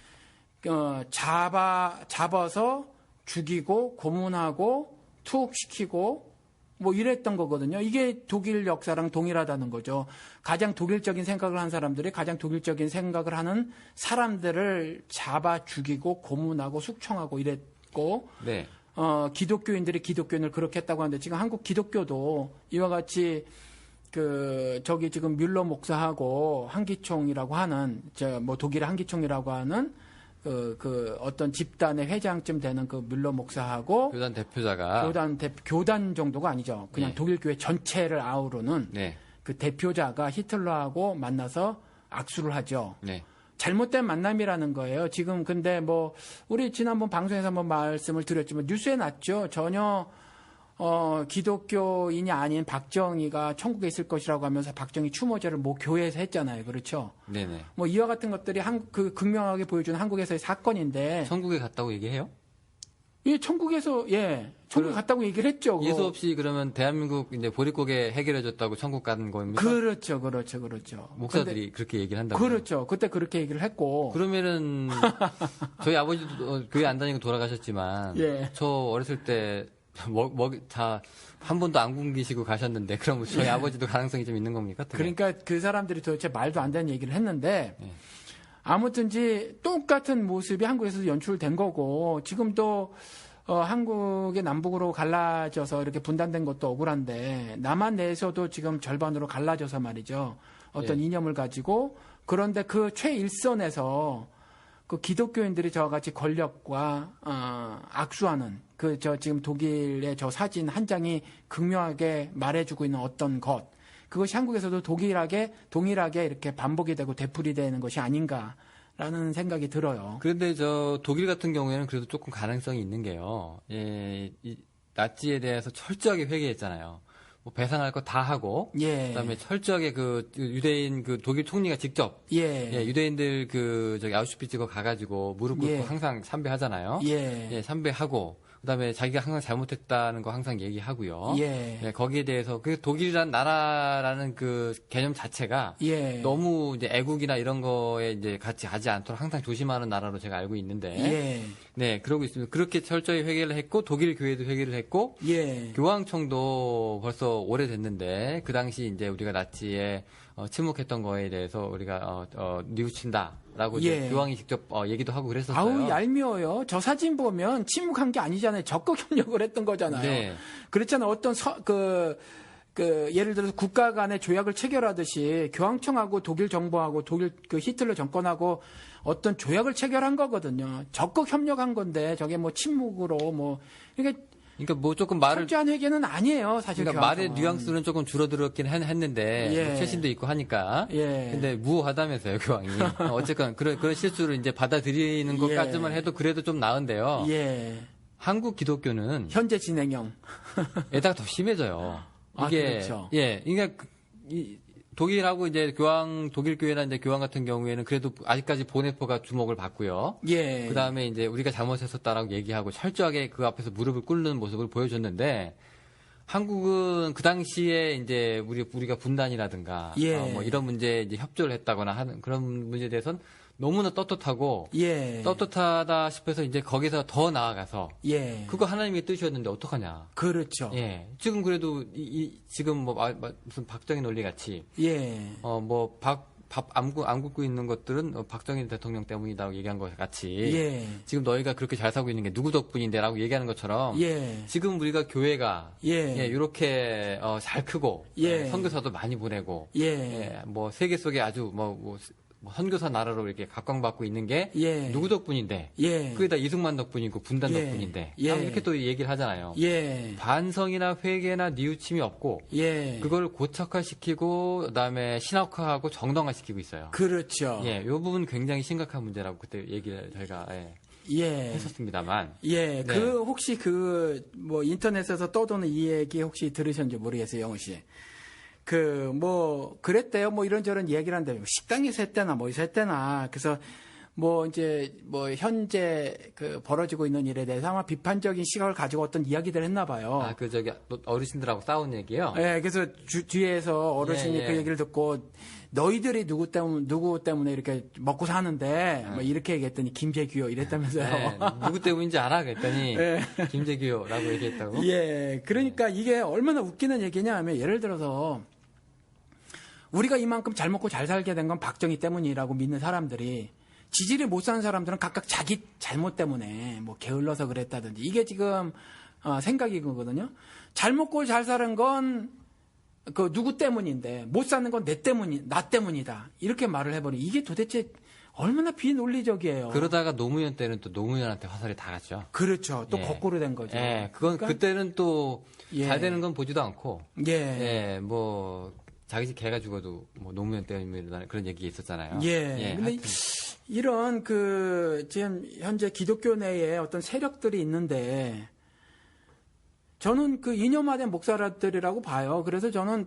잡아서 죽이고 고문하고 투옥시키고 뭐 이랬던 거거든요. 이게 독일 역사랑 동일하다는 거죠. 가장 독일적인 생각을 하는 사람들이 가장 독일적인 생각을 하는 사람들을 잡아 죽이고 고문하고 숙청하고 이랬고 기독교인들이 기독교인을 그렇게 했다고 하는데 지금 한국 기독교도 이와 같이 저기 지금 뮬러 목사하고 한기총이라고 하는 뭐 독일의 한기총이라고 하는 그 어떤 집단의 회장쯤 되는 그 뮬러 목사하고 교단 대표자가 교단 정도가 아니죠. 그냥 독일 교회 전체를 아우르는 그 대표자가 히틀러하고 만나서 악수를 하죠. 잘못된 만남이라는 거예요. 지금 근데 뭐 우리 지난번 방송에서 한번 말씀을 드렸지만 뉴스에 났죠. 전혀 기독교인이 아닌 박정희가 천국에 있을 것이라고 하면서 박정희 추모제를 모 교회에서 했잖아요. 그렇죠? 뭐 이와 같은 것들이 극명하게 보여주는 한국에서의 사건인데. 천국에 갔다고 얘기해요? 천국에서, 천국에 갔다고 얘기를 했죠. 예수 없이 그러면 대한민국 이제 보릿고개 해결해줬다고 천국 가는 겁니까? 그렇죠. 목사들이 그렇게 얘기를 한다고. 그렇죠. 그때 그렇게 얘기를 했고. 그러면은, 저희 아버지도 교회 안 다니고 돌아가셨지만, 저 어렸을 때, 한 번도 안 굶기시고 가셨는데, 그럼 저희 아버지도 가능성이 좀 있는 겁니까? 그러니까 그 사람들이 도대체 말도 안 되는 얘기를 했는데, 아무튼지 똑같은 모습이 한국에서도 연출된 거고, 지금도, 한국의 남북으로 갈라져서 이렇게 분단된 것도 억울한데, 남한 내에서도 지금 절반으로 갈라져서 말이죠. 어떤 이념을 가지고, 그런데 그 최일선에서 그 기독교인들이 저와 같이 권력과 악수하는 지금 독일의 저 사진 한 장이 극명하게 말해주고 있는 어떤 것, 그것이 한국에서도 동일하게 이렇게 반복이 되고 되풀이 되는 것이 아닌가라는 생각이 들어요. 그런데 독일 같은 경우에는 그래도 조금 가능성이 있는 게요. 이 나치에 대해서 철저하게 회개했잖아요. 뭐 배상할 거 다 하고, 그다음에 철저하게 유대인 독일 총리가 직접 유대인들 저기 아우슈비츠가 가가지고 무릎 꿇고 항상 참배하잖아요. 참배하고 그다음에 자기가 항상 잘못했다는 거 항상 얘기하고요. 거기에 대해서 독일이란 나라라는 그 개념 자체가 너무 이제 애국이나 이런 거에 이제 같이 가지 않도록 항상 조심하는 나라로 제가 알고 있는데, 그러고 있습니다. 그렇게 철저히 회개를 했고 독일 교회도 회개를 했고, 교황청도 벌써 오래됐는데 그 당시 이제 우리가 나치에 침묵했던 거에 대해서 우리가 뉘우친다라고 이제 교황이 직접 얘기도 하고 그랬었어요. 아우 얄미워요. 저 사진 보면 침묵한 게 아니잖아요. 적극 협력을 했던 거잖아요. 그렇잖아요. 어떤 예를 들어서 국가 간의 조약을 체결하듯이 교황청하고 독일 정부하고 독일 히틀러 정권하고 어떤 조약을 체결한 거거든요. 적극 협력한 건데 저게 뭐 침묵으로 그러니까 그러니까 뭐 조금 말을 철저한 회계는 아니에요, 사실. 그러니까 말의 뉘앙스는 조금 줄어들었긴 했는데 예. 뭐 최신도 있고 하니까. 예. 근데 무호하다면서요, 교황이. 어쨌건 그런 실수를 이제 받아들이는 것까지만 해도 그래도 좀 나은데요. 예. 한국 기독교는 현재 진행형. 에다가 더 심해져요. 이게 그렇죠. 예, 그러니까 독일하고 이제 독일 교회나 이제 교황 같은 경우에는 그래도 아직까지 보네포가 주목을 받고요. 예. 그 다음에 이제 우리가 잘못했었다라고 얘기하고 철저하게 그 앞에서 무릎을 꿇는 모습을 보여줬는데 한국은 그 당시에 이제 우리가 분단이라든가 예. 뭐 이런 문제에 이제 협조를 했다거나 하는 그런 문제에 대해서는 너무나 떳떳하고 예. 떳떳하다 싶어서 이제 거기서 더 나아가서 예. 그거 하나님의 뜻이었는데 어떡하냐. 그렇죠. 예. 지금 그래도 지금 뭐 무슨 박정희 논리 같이 예. 뭐 밥 안 굽고 있는 것들은 박정희 대통령 때문이다라고 얘기한 것 같이 예. 지금 너희가 그렇게 잘 살고 있는 게 누구 덕분인데라고 얘기하는 것처럼 예. 지금 우리가 교회가 예. 이렇게 잘 크고 예. 선교사도 많이 보내고 예. 뭐 세계 속에 아주 뭐 선교사 나라로 이렇게 각광받고 있는 게 예. 누구 덕분인데 예. 그게 다 이승만 덕분이고 분단 예. 덕분인데 예. 이렇게 또 얘기를 하잖아요. 예. 반성이나 회개나 뉘우침이 없고 예. 그걸 고착화시키고 그다음에 신학화하고 정당화시키고 있어요. 그렇죠. 예, 이 부분 굉장히 심각한 문제라고 그때 얘기를 저희가 예. 했었습니다만. 예. 네. 혹시 뭐 인터넷에서 떠도는 이 얘기 혹시 들으셨는지 모르겠어요, 영우 씨. 그랬대요. 뭐 이런저런 얘기를 하는데, 식당에서 했대나, 뭐에서 했대나. 그래서, 현재 벌어지고 있는 일에 대해서 아마 비판적인 시각을 가지고 어떤 이야기들을 했나 봐요. 어르신들하고 싸운 얘기요? 예, 그래서 뒤에서 어르신이 예. 그 얘기를 듣고, 너희들이 누구 때문에 이렇게 먹고 사는데, 뭐 이렇게 얘기했더니, 김재규요, 이랬다면서요. 네, 누구 때문인지 알아? 그랬더니, 예. 김재규요라고 얘기했다고? 예, 그러니까 이게 얼마나 웃기는 얘기냐 하면, 예를 들어서, 우리가 이만큼 잘 먹고 잘 살게 된 건 박정희 때문이라고 믿는 사람들이 지지를 못 사는 사람들은 각각 자기 잘못 때문에 뭐 게을러서 그랬다든지 이게 지금 생각이 그거거든요. 잘 먹고 잘 사는 건 그 누구 때문인데 못 사는 건 나 때문이다. 이렇게 말을 해버리. 이게 도대체 얼마나 비논리적이에요. 그러다가 노무현 때는 또 노무현한테 화살이 다 갔죠. 그렇죠. 또 예. 거꾸로 된 거죠. 예, 그러니까 그때는 또 잘 되는 건 보지도 않고, 예. 자기 집 개가 죽어도 뭐 노무현 때문에 그런 얘기 있었잖아요. 예. 근데 이런 지금 현재 기독교 내에 어떤 세력들이 있는데 저는 이념화된 목사들이라고 봐요. 그래서 저는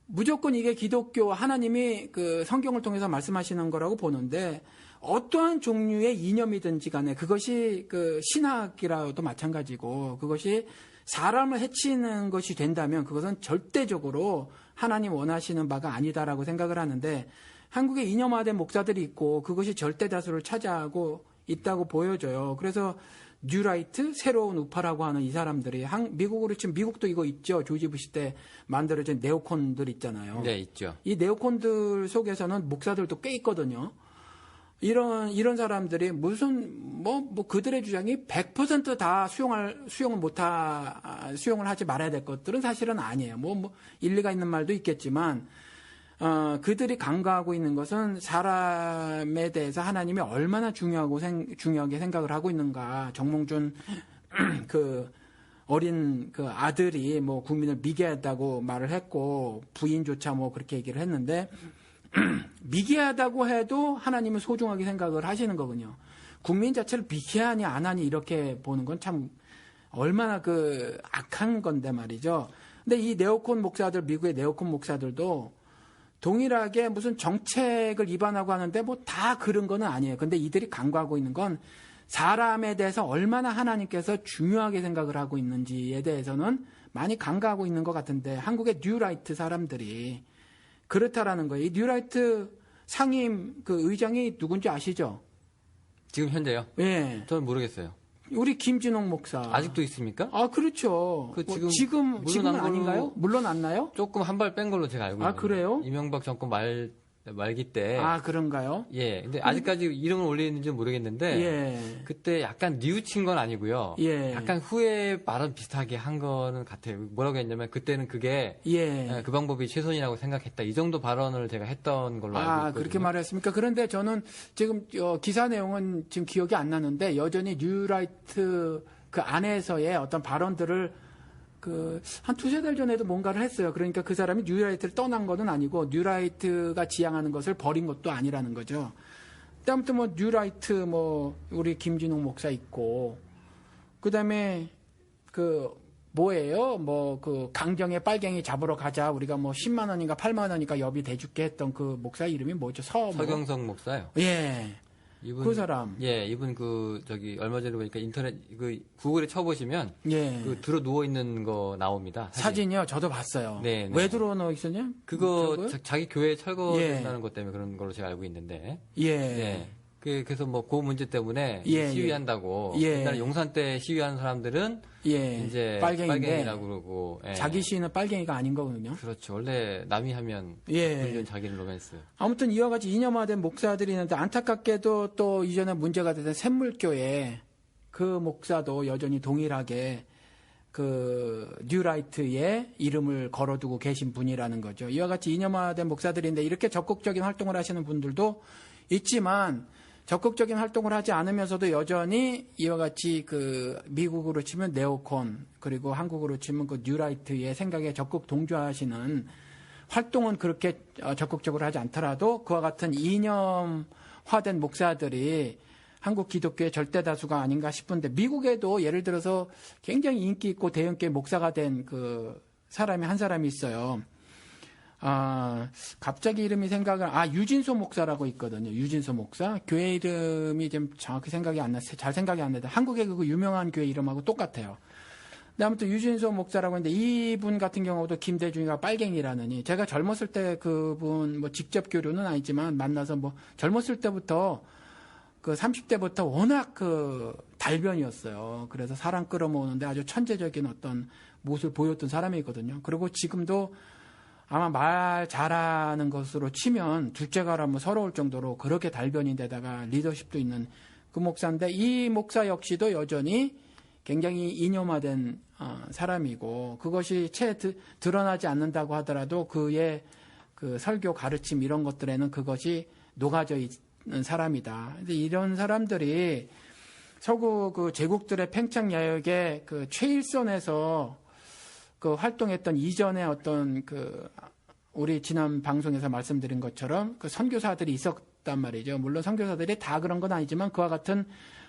무조건 이게 기독교 하나님이 성경을 통해서 말씀하시는 거라고 보는데 어떠한 종류의 이념이든지 간에 그것이 신학이라도 마찬가지고 그것이 사람을 해치는 것이 된다면 그것은 절대적으로 하나님 원하시는 바가 아니다라고 생각을 하는데 한국에 이념화된 목사들이 있고 그것이 절대 다수를 차지하고 있다고 보여져요. 그래서 뉴라이트, 새로운 우파라고 하는 이 사람들이 미국으로 치면 미국도 이거 있죠. 조지 부시 때 만들어진 네오콘들 있잖아요. 네, 있죠. 이 네오콘들 속에서는 목사들도 꽤 있거든요. 이런 사람들이 그들의 주장이 100% 다 수용을 하지 말아야 될 것들은 사실은 아니에요. 일리가 있는 말도 있겠지만, 그들이 강조하고 있는 것은 사람에 대해서 하나님이 얼마나 중요하게 생각을 하고 있는가. 정몽준, 어린 아들이 국민을 미개하다고 말을 했고, 부인조차 그렇게 얘기를 했는데, 미개하다고 해도 하나님은 소중하게 생각을 하시는 거군요. 국민 자체를 미개하니 안 하니 이렇게 보는 건 참 얼마나 악한 건데 말이죠. 근데 이 네오콘 목사들, 미국의 네오콘 목사들도 동일하게 무슨 정책을 위반하고 하는데 다 그런 건 아니에요. 근데 이들이 강조하고 있는 건 사람에 대해서 얼마나 하나님께서 중요하게 생각을 하고 있는지에 대해서는 많이 강조하고 있는 것 같은데 한국의 뉴라이트 사람들이 그렇다라는 거예요. 이 뉴라이트 상임 의장이 누군지 아시죠? 지금 현재요? 예. 저는 모르겠어요. 우리 김진홍 목사. 아직도 있습니까? 아, 그렇죠. 지금은 아닌가요? 물러났나요? 조금 한 발 뺀 걸로 제가 알고 있는데. 아, 그래요? 이명박 정권 말기 때. 아, 그런가요? 예. 근데 아직까지 이름을 올리는지 모르겠는데. 예. 그때 약간 뉘우친 건 아니고요. 예. 약간 후에 말은 비슷하게 한 거는 같아요. 뭐라고 했냐면 그때는 그게. 예. 그 방법이 최선이라고 생각했다. 이 정도 발언을 제가 했던 걸로 알고 있거든요. 그렇게 말했습니까? 그런데 저는 지금 기사 내용은 지금 기억이 안 나는데 여전히 뉴라이트 그 안에서의 어떤 발언들을 한 두세 달 전에도 뭔가를 했어요. 그러니까 그 사람이 뉴라이트를 떠난 것은 아니고 뉴라이트가 지향하는 것을 버린 것도 아니라는 거죠. 그다음부터 뭐 뉴라이트 뭐 우리 김진욱 목사 있고 그다음에 뭐예요? 뭐 강정에 빨갱이 잡으러 가자. 우리가 뭐 10만 원인가 8만 원인가 여비 대줄게 했던 그 목사 이름이 뭐죠? 서경석 목사요. 예. 이분, 그 사람. 예, 이분 얼마 전에 보니까 인터넷, 구글에 쳐보시면. 예. 들어 누워있는 거 나옵니다. 사진이요? 저도 봤어요. 네. 왜 들어 누워 있었냐? 그거, 자기 교회 철거된다는 것 때문에 그런 걸로 제가 알고 있는데. 예. 예. 그래서 뭐, 그 문제 때문에 시위한다고. 예. 옛날에 용산 때 시위하는 사람들은. 이제 빨갱이라고 그러고. 예. 자기 시위는 빨갱이가 아닌 거거든요. 그렇죠. 원래 남이 하면. 물론 자기는 로맨스. 아무튼 이와 같이 이념화된 목사들이 있는데 안타깝게도 또 이전에 문제가 됐던 샘물교회 그 목사도 여전히 동일하게 뉴라이트의 이름을 걸어두고 계신 분이라는 거죠. 이와 같이 이념화된 목사들인데 이렇게 적극적인 활동을 하시는 분들도 있지만 적극적인 활동을 하지 않으면서도 여전히 이와 같이 미국으로 치면 네오콘 그리고 한국으로 치면 뉴라이트의 생각에 적극 동조하시는 활동은 그렇게 적극적으로 하지 않더라도 그와 같은 이념화된 목사들이 한국 기독교의 절대 다수가 아닌가 싶은데 미국에도 예를 들어서 굉장히 인기 있고 대형교회 목사가 된 사람이 한 사람이 있어요. 갑자기 이름이 유진소 목사라고 있거든요. 유진소 목사. 교회 이름이 좀 정확히 생각이 안 나서 잘 생각이 안 나는데 한국의 유명한 교회 이름하고 똑같아요. 근데 아무튼 유진소 목사라고 했는데 이분 같은 경우도 김대중이가 빨갱이라느니 제가 젊었을 때 그분 뭐 직접 교류는 아니지만 만나서 뭐 젊었을 때부터 30대부터 워낙 달변이었어요. 그래서 사람 끌어모으는데 아주 천재적인 어떤 모습을 보였던 사람이거든요. 그리고 지금도 아마 말 잘하는 것으로 치면 둘째가라 뭐 서러울 정도로 그렇게 달변인데다가 리더십도 있는 그 목사인데 이 목사 역시도 여전히 굉장히 이념화된 사람이고 그것이 채 드러나지 않는다고 하더라도 그의 설교 가르침 이런 것들에는 그것이 녹아져 있는 사람이다. 근데 이런 사람들이 서구 제국들의 팽창 야역의 최일선에서 활동했던 이전에 어떤 우리 지난 방송에서 말씀드린 것처럼 선교사들이 있었단 말이죠. 물론 선교사들이 다 그런 건 아니지만 그와 같은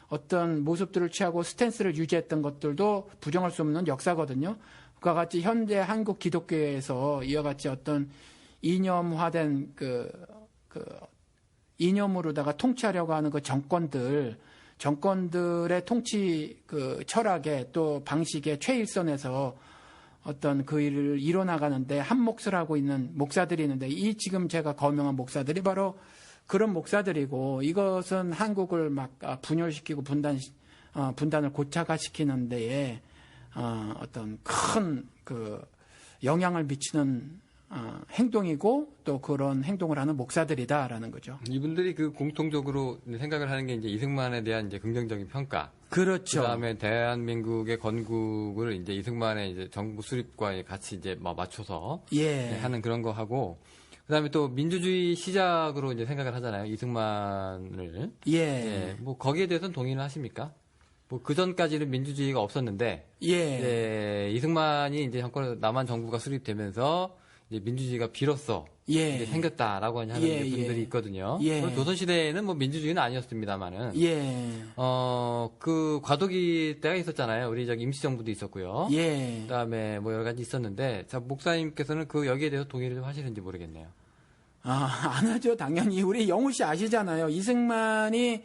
어떤 모습들을 취하고 스탠스를 유지했던 것들도 부정할 수 없는 역사거든요. 그와 같이 현재 한국 기독교에서 이와 같이 어떤 이념화된 이념으로다가 통치하려고 하는 정권들의 통치 철학에 또 방식의 최일선에서 어떤 그 일을 이뤄나가는데 한 몫을 하고 있는 목사들이 있는데 지금 제가 거명한 목사들이 바로 그런 목사들이고 이것은 한국을 막 분열시키고 분단을 고착화시키는 데에 어떤 큰 영향을 미치는 행동이고 또 그런 행동을 하는 목사들이다라는 거죠. 이분들이 공통적으로 생각을 하는 게 이제 이승만에 대한 이제 긍정적인 평가. 그렇죠. 그다음에 대한민국의 건국을 이제 이승만의 이제 정부 수립과 같이 이제 맞춰서 하는 그런 거 하고 그다음에 또 민주주의 시작으로 이제 생각을 하잖아요. 이승만을. 뭐 거기에 대해서는 동의는 하십니까? 뭐 그 전까지는 민주주의가 없었는데 이승만이 이제 남한 정부가 수립되면서 이제 민주주의가 비로소 이제 생겼다라고 하는 분들이 있거든요. 조선시대에는 뭐 민주주의는 아니었습니다만은. 과도기 때가 있었잖아요. 우리 임시정부도 있었고요. 그 다음에 뭐 여러 가지 있었는데, 목사님께서는 여기에 대해서 동의를 좀 하시는지 모르겠네요. 안 하죠. 당연히. 우리 영우 씨 아시잖아요. 이승만이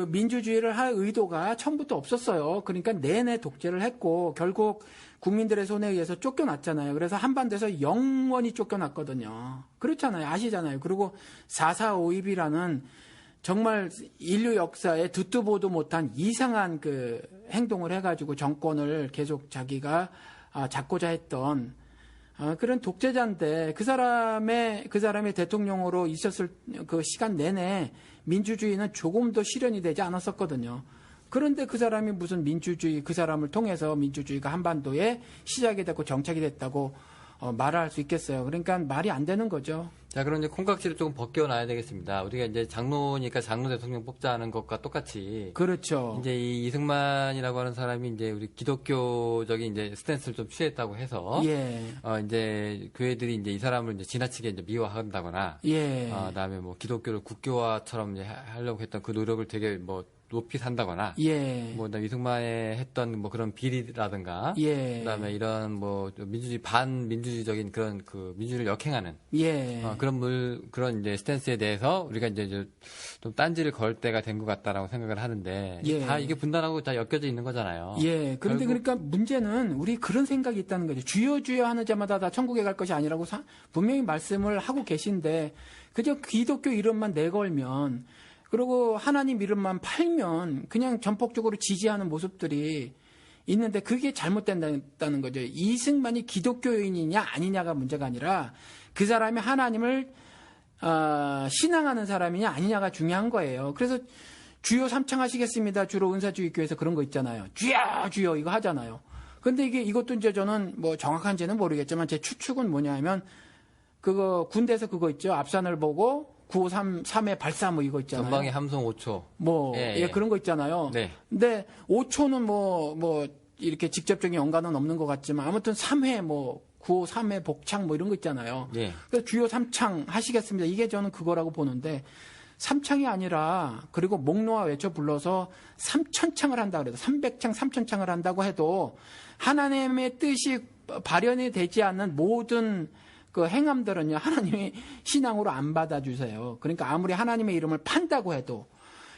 민주주의를 할 의도가 처음부터 없었어요. 그러니까 내내 독재를 했고, 결국 국민들의 손에 의해서 쫓겨났잖아요. 그래서 한반도에서 영원히 쫓겨났거든요. 그렇잖아요. 아시잖아요. 그리고 4.4.5입이라는 정말 인류 역사에 듣도 보도 못한 이상한 행동을 해가지고 정권을 계속 자기가 잡고자 했던 그런 독재자인데 그 사람의 대통령으로 있었을 그 시간 내내 민주주의는 조금도 실현이 되지 않았었거든요. 그런데 그 사람이 무슨 민주주의, 그 사람을 통해서 민주주의가 한반도에 시작이 됐고 정착이 됐다고 말을 할 수 있겠어요. 그러니까 말이 안 되는 거죠. 자, 그럼 이제 콩깍지를 조금 벗겨놔야 되겠습니다. 우리가 이제 장로니까 장로 대통령 뽑자는 것과 똑같이. 그렇죠. 이제 이 이승만이라고 하는 사람이 이제 우리 기독교적인 이제 스탠스를 좀 취했다고 해서. 예. 이제 교회들이 이제 이 사람을 이제 지나치게 이제 미워한다거나. 예. 그다음에 뭐 기독교를 국교화처럼 이제 하려고 했던 그 노력을 되게 뭐 높이 산다거나, 예. 뭐 이승만의 했던 뭐 그런 비리라든가, 예. 그다음에 이런 뭐 민주주의 반민주주의적인 그런 그 민주주의를 역행하는, 예. 그런 이제 스탠스에 대해서 우리가 이제 좀 딴지를 걸 때가 된 것 같다라고 생각을 하는데, 예. 다 이게 분단하고 다 엮여져 있는 거잖아요. 예. 그런데 그러니까 문제는 우리 그런 생각이 있다는 거죠. 주여 주여 하는 자마다 다 천국에 갈 것이 아니라고 분명히 말씀을 하고 계신데, 그저 기독교 이름만 내걸면. 그리고 하나님 이름만 팔면 그냥 전폭적으로 지지하는 모습들이 있는데 그게 잘못된다는 거죠. 이승만이 기독교인이냐 아니냐가 문제가 아니라 그 사람이 하나님을 신앙하는 사람이냐 아니냐가 중요한 거예요. 그래서 주여 삼창하시겠습니다. 주로 은사주의교회에서 그런 거 있잖아요. 주여 주여 이거 하잖아요. 근데 이것도 이제 저는 뭐 정확한지는 모르겠지만 제 추측은 뭐냐 하면 그거 군대에서 그거 있죠. 앞산을 보고 953의 발사 뭐 이거 있잖아요. 전방에 함성 5초. 뭐 예, 그런 거 있잖아요. 네. 근데 5초는 뭐 이렇게 직접적인 연관은 없는 것 같지만 아무튼 3회 뭐 953회 복창 뭐 이런 거 있잖아요. 예. 그래서 주요 3창 하시겠습니다. 이게 저는 그거라고 보는데 3창이 아니라 그리고 목놓아 외쳐 불러서 3,000창을 한다 그래도 300창, 3,000창을 한다고 해도 하나님의 뜻이 발현이 되지 않는 모든 그 행함들은요, 하나님이 신앙으로 안 받아주세요. 그러니까 아무리 하나님의 이름을 판다고 해도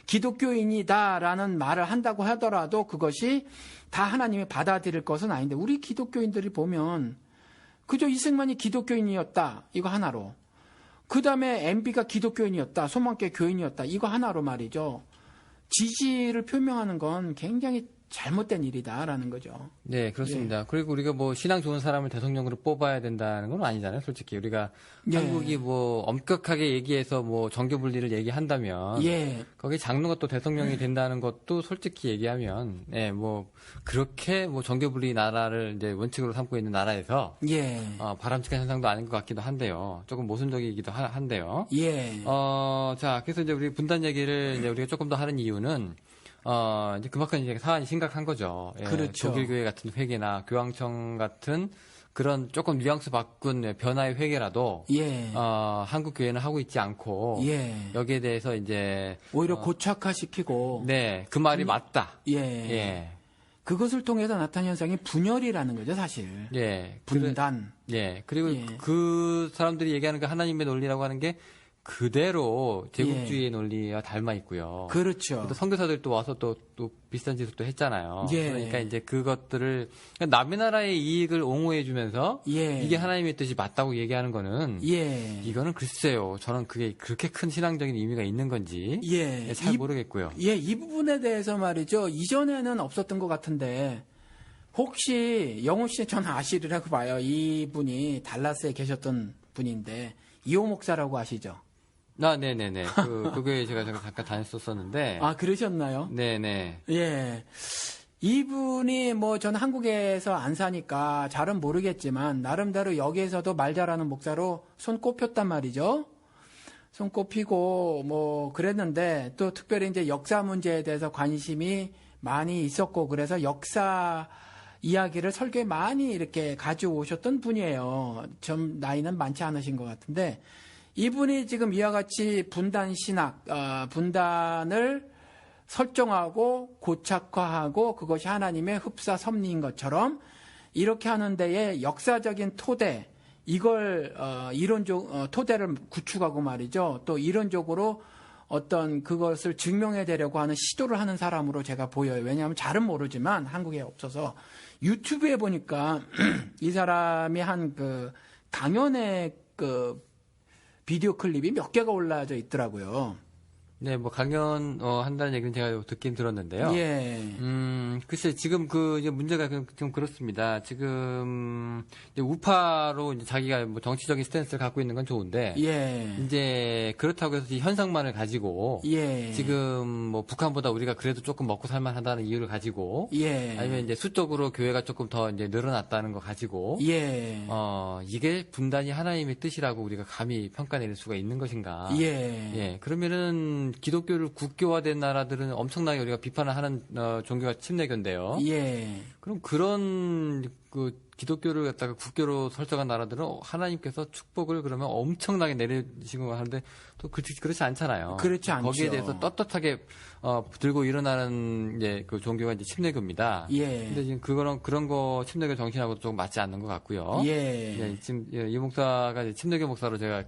기독교인이다라는 말을 한다고 하더라도 그것이 다 하나님이 받아들일 것은 아닌데 우리 기독교인들이 보면 그저 이승만이 기독교인이었다. 이거 하나로. 그 다음에 MB가 기독교인이었다. 소망교회 교인이었다. 이거 하나로 말이죠. 지지를 표명하는 건 굉장히 잘못된 일이다라는 거죠. 네, 그렇습니다. 예. 그리고 우리가 뭐 신앙 좋은 사람을 대통령으로 뽑아야 된다는 건 아니잖아요. 솔직히 우리가 예. 한국이 뭐 엄격하게 얘기해서 뭐 정교 분리를 얘기한다면 예. 거기 장로가 또 대통령이 된다는 것도 솔직히 얘기하면 뭐 그렇게 뭐 정교 분리 나라를 이제 원칙으로 삼고 있는 나라에서 예. 바람직한 현상도 아닌 것 같기도 한데요. 조금 모순적이기도 한데요. 예. 자, 그래서 이제 우리 분단 얘기를 이제 우리가 조금 더 하는 이유는 이제 그만큼 이제 사안이 심각한 거죠. 예, 그렇죠. 독일교회 같은 회계나 교황청 같은 그런 조금 뉘앙스 바꾼 변화의 회계라도 예. 한국 교회는 하고 있지 않고 예. 여기에 대해서 이제 오히려 고착화시키고 네, 그 말이 맞다. 예. 예. 그것을 통해서 나타난 현상이 분열이라는 거죠, 사실. 예. 분단. 예. 그리고 예. 그 사람들이 얘기하는 그 하나님의 논리라고 하는 게 그대로 제국주의의 논리와 닮아 있고요. 그렇죠. 또 선교사들도 와서 또 비슷한 짓을 또 했잖아요. 예. 그러니까 이제 그것들을 그러니까 남의 나라의 이익을 옹호해주면서 예. 이게 하나님의 뜻이 맞다고 얘기하는 거는 예. 이거는 글쎄요. 저는 그게 그렇게 큰 신앙적인 의미가 있는 건지 예. 잘 모르겠고요. 예, 이 부분에 대해서 말이죠. 이전에는 없었던 것 같은데 혹시 영훈 씨 저는 아시리라고 봐요. 이분이 달라스에 계셨던 분인데 이호 목사라고 아시죠? 네네네. 그게 제가 잠깐 다녔었었는데. 아, 그러셨나요? 네네. 예. 이분이 뭐 저는 한국에서 안 사니까 잘은 모르겠지만 나름대로 여기에서도 말 잘하는 목사로 손꼽혔단 말이죠. 손꼽히고 뭐 그랬는데 또 특별히 이제 역사 문제에 대해서 관심이 많이 있었고 그래서 역사 이야기를 설교에 많이 이렇게 가져오셨던 분이에요. 좀 나이는 많지 않으신 것 같은데 이분이 지금 이와 같이 분단 신학, 분단을 설정하고 고착화하고 그것이 하나님의 흡사 섭리인 것처럼 이렇게 하는 데에 역사적인 토대, 이걸 토대를 구축하고 말이죠. 또 이론적으로 어떤 그것을 증명해 내려고 하는 시도를 하는 사람으로 제가 보여요. 왜냐하면 잘은 모르지만 한국에 없어서 유튜브에 보니까 이 사람이 한 그 강연의 그 비디오 클립이 몇 개가 올라져 있더라고요. 네, 뭐 강연 한다는 얘기는 제가 듣긴 들었는데요. 예. 글쎄 지금 그 이제 문제가 좀 그렇습니다. 지금 이제 우파로 이제 자기가 뭐 정치적인 스탠스를 갖고 있는 건 좋은데, 예. 이제 그렇다고 해서 이 현상만을 가지고 예. 지금 뭐 북한보다 우리가 그래도 조금 먹고 살만하다는 이유를 가지고, 예. 아니면 이제 수적으로 교회가 조금 더 이제 늘어났다는 거 가지고, 예. 이게 분단이 하나님의 뜻이라고 우리가 감히 평가내릴 수가 있는 것인가? 예. 예, 그러면은 기독교를 국교화된 나라들은 엄청나게 우리가 비판을 하는 종교가 침례교인데요. 예. 그럼 그런 그 기독교를 갖다가 국교로 설정한 나라들은 하나님께서 축복을 그러면 엄청나게 내리시고 하는데 또 그렇지 않잖아요. 그렇지 않죠. 거기에 대해서 떳떳하게 들고 일어나는 이제 그 종교가 이제 침례교입니다. 예. 근데 지금 그런 거 침례교 정신하고 조금 맞지 않는 것 같고요. 예. 예, 지금 이 목사가 이제 침례교 목사로 제가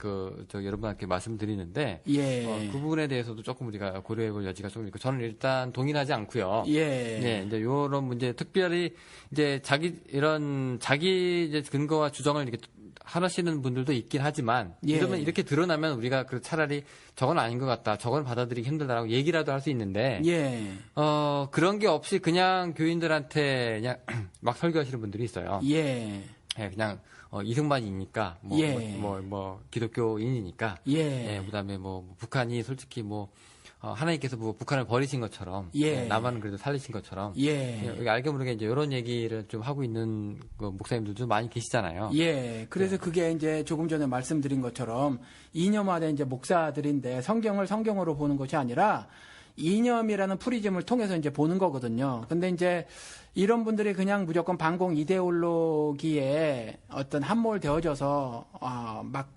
여러분한테 말씀드리는데 예. 그 부분에 대해서도 조금 우리가 고려해볼 여지가 좀 있고 저는 일단 동의하지 않고요. 예. 네, 이제 이런 문제 특별히 이제 자기 이제 근거와 주장을 이렇게 하시는 분들도 있긴 하지만 예. 이러면 이렇게 드러나면 우리가 차라리 저건 아닌 것 같다, 저건 받아들이기 힘들다라고 얘기라도 할 수 있는데 예. 그런 게 없이 그냥 교인들한테 그냥 막 설교하시는 분들이 있어요. 예. 예, 그냥 이승만이니까 뭐 기독교인이니까 예. 그다음에 뭐 북한이 솔직히 하나님께서 뭐 북한을 버리신 것처럼 예. 남한은 그래도 살리신 것처럼 예. 여기 알게 모르게 이제 이런 얘기를 좀 하고 있는 그 목사님들도 많이 계시잖아요. 예. 그래서 그게 이제 조금 전에 말씀드린 것처럼 이념화된 이제 목사들인데 성경을 성경으로 보는 것이 아니라 이념이라는 프리즘을 통해서 이제 보는 거거든요. 근데 이제 이런 분들이 그냥 무조건 반공 이데올로기에 어떤 함몰되어져서 막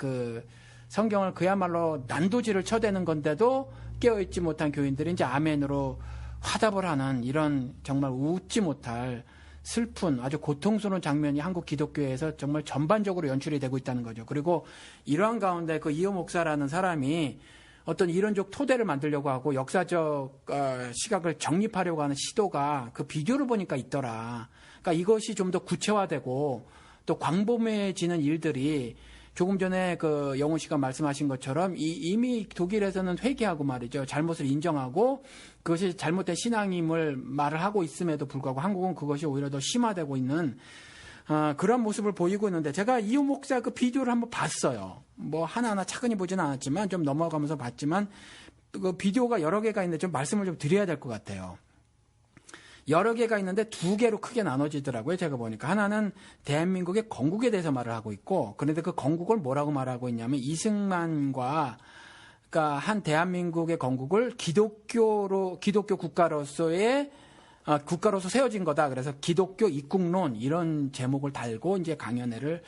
성경을 그야말로 난도질을 쳐대는 건데도 깨어있지 못한 교인들이 이제 아멘으로 화답을 하는 이런 정말 웃지 못할 슬픈 아주 고통스러운 장면이 한국 기독교에서 정말 전반적으로 연출이 되고 있다는 거죠. 그리고 이러한 가운데 그 이호 목사라는 사람이 어떤 이론적 토대를 만들려고 하고 역사적 시각을 정립하려고 하는 시도가 그 비디오를 보니까 있더라. 그러니까 이것이 좀 더 구체화되고 또 광범위해지는 일들이 조금 전에 그 영훈 씨가 말씀하신 것처럼 이미 독일에서는 회개하고 말이죠. 잘못을 인정하고 그것이 잘못된 신앙임을 말을 하고 있음에도 불구하고 한국은 그것이 오히려 더 심화되고 있는 그런 모습을 보이고 있는데 제가 이호 목사 그 비디오를 한번 봤어요. 뭐 하나하나 차근히 보지는 않았지만 좀 넘어가면서 봤지만 그 비디오가 여러 개가 있는데 좀 말씀을 좀 드려야 될 것 같아요. 여러 개가 있는데 두 개로 크게 나눠지더라고요. 제가 보니까 하나는 대한민국의 건국에 대해서 말을 하고 있고 그런데 그 건국을 뭐라고 말하고 있냐면 이승만과 그러니까 한 대한민국의 건국을 기독교 국가로서 세워진 거다. 그래서 기독교 입국론 이런 제목을 달고 이제 강연회를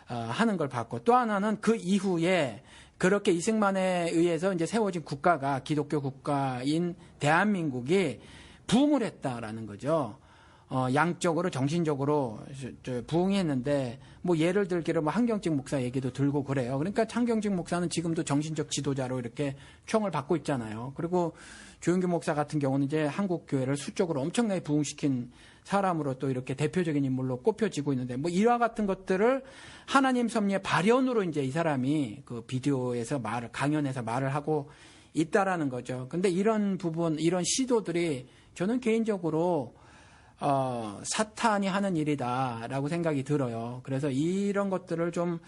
하는 걸 봤고 또 하나는 그 이후에 그렇게 이승만에 의해서 이제 세워진 국가가 기독교 국가인 대한민국이 부흥을 했다라는 거죠. 양적으로 정신적으로 부흥이 했는데 뭐 예를 들기로 뭐 한경직 목사 얘기도 들고 그래요. 그러니까 한경직 목사는 지금도 정신적 지도자로 이렇게 총을 받고 있잖아요. 그리고 조영규 목사 같은 경우는 이제 한국 교회를 수적으로 엄청나게 부흥시킨 사람으로 또 이렇게 대표적인 인물로 꼽혀지고 있는데 뭐 이와 같은 것들을 하나님 섭리의 발현으로 이제 이 사람이 그 비디오에서 강연에서 말을 하고 있다라는 거죠. 근데 이런 부분, 이런 시도들이 저는 개인적으로 사탄이 하는 일이다라고 생각이 들어요. 그래서 이런 것들을 좀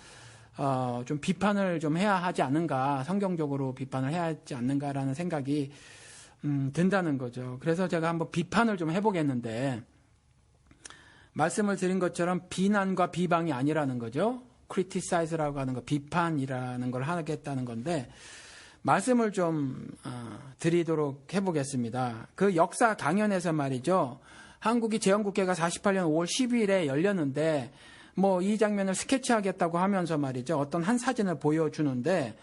비판을 좀 해야 하지 않는가, 성경적으로 비판을 해야 하지 않는가라는 생각이 든다는 거죠. 그래서 제가 한번 비판을 좀 해보겠는데 말씀을 드린 것처럼 비난과 비방이 아니라는 거죠. criticize라고 하는 거, 비판이라는 걸 하겠다는 건데 말씀을 좀 드리도록 해보겠습니다. 그 역사 강연에서 말이죠. 한국이 재헌국회가 48년 5월 12일에 열렸는데 뭐 이 장면을 스케치하겠다고 하면서 말이죠. 어떤 한 사진을 보여주는데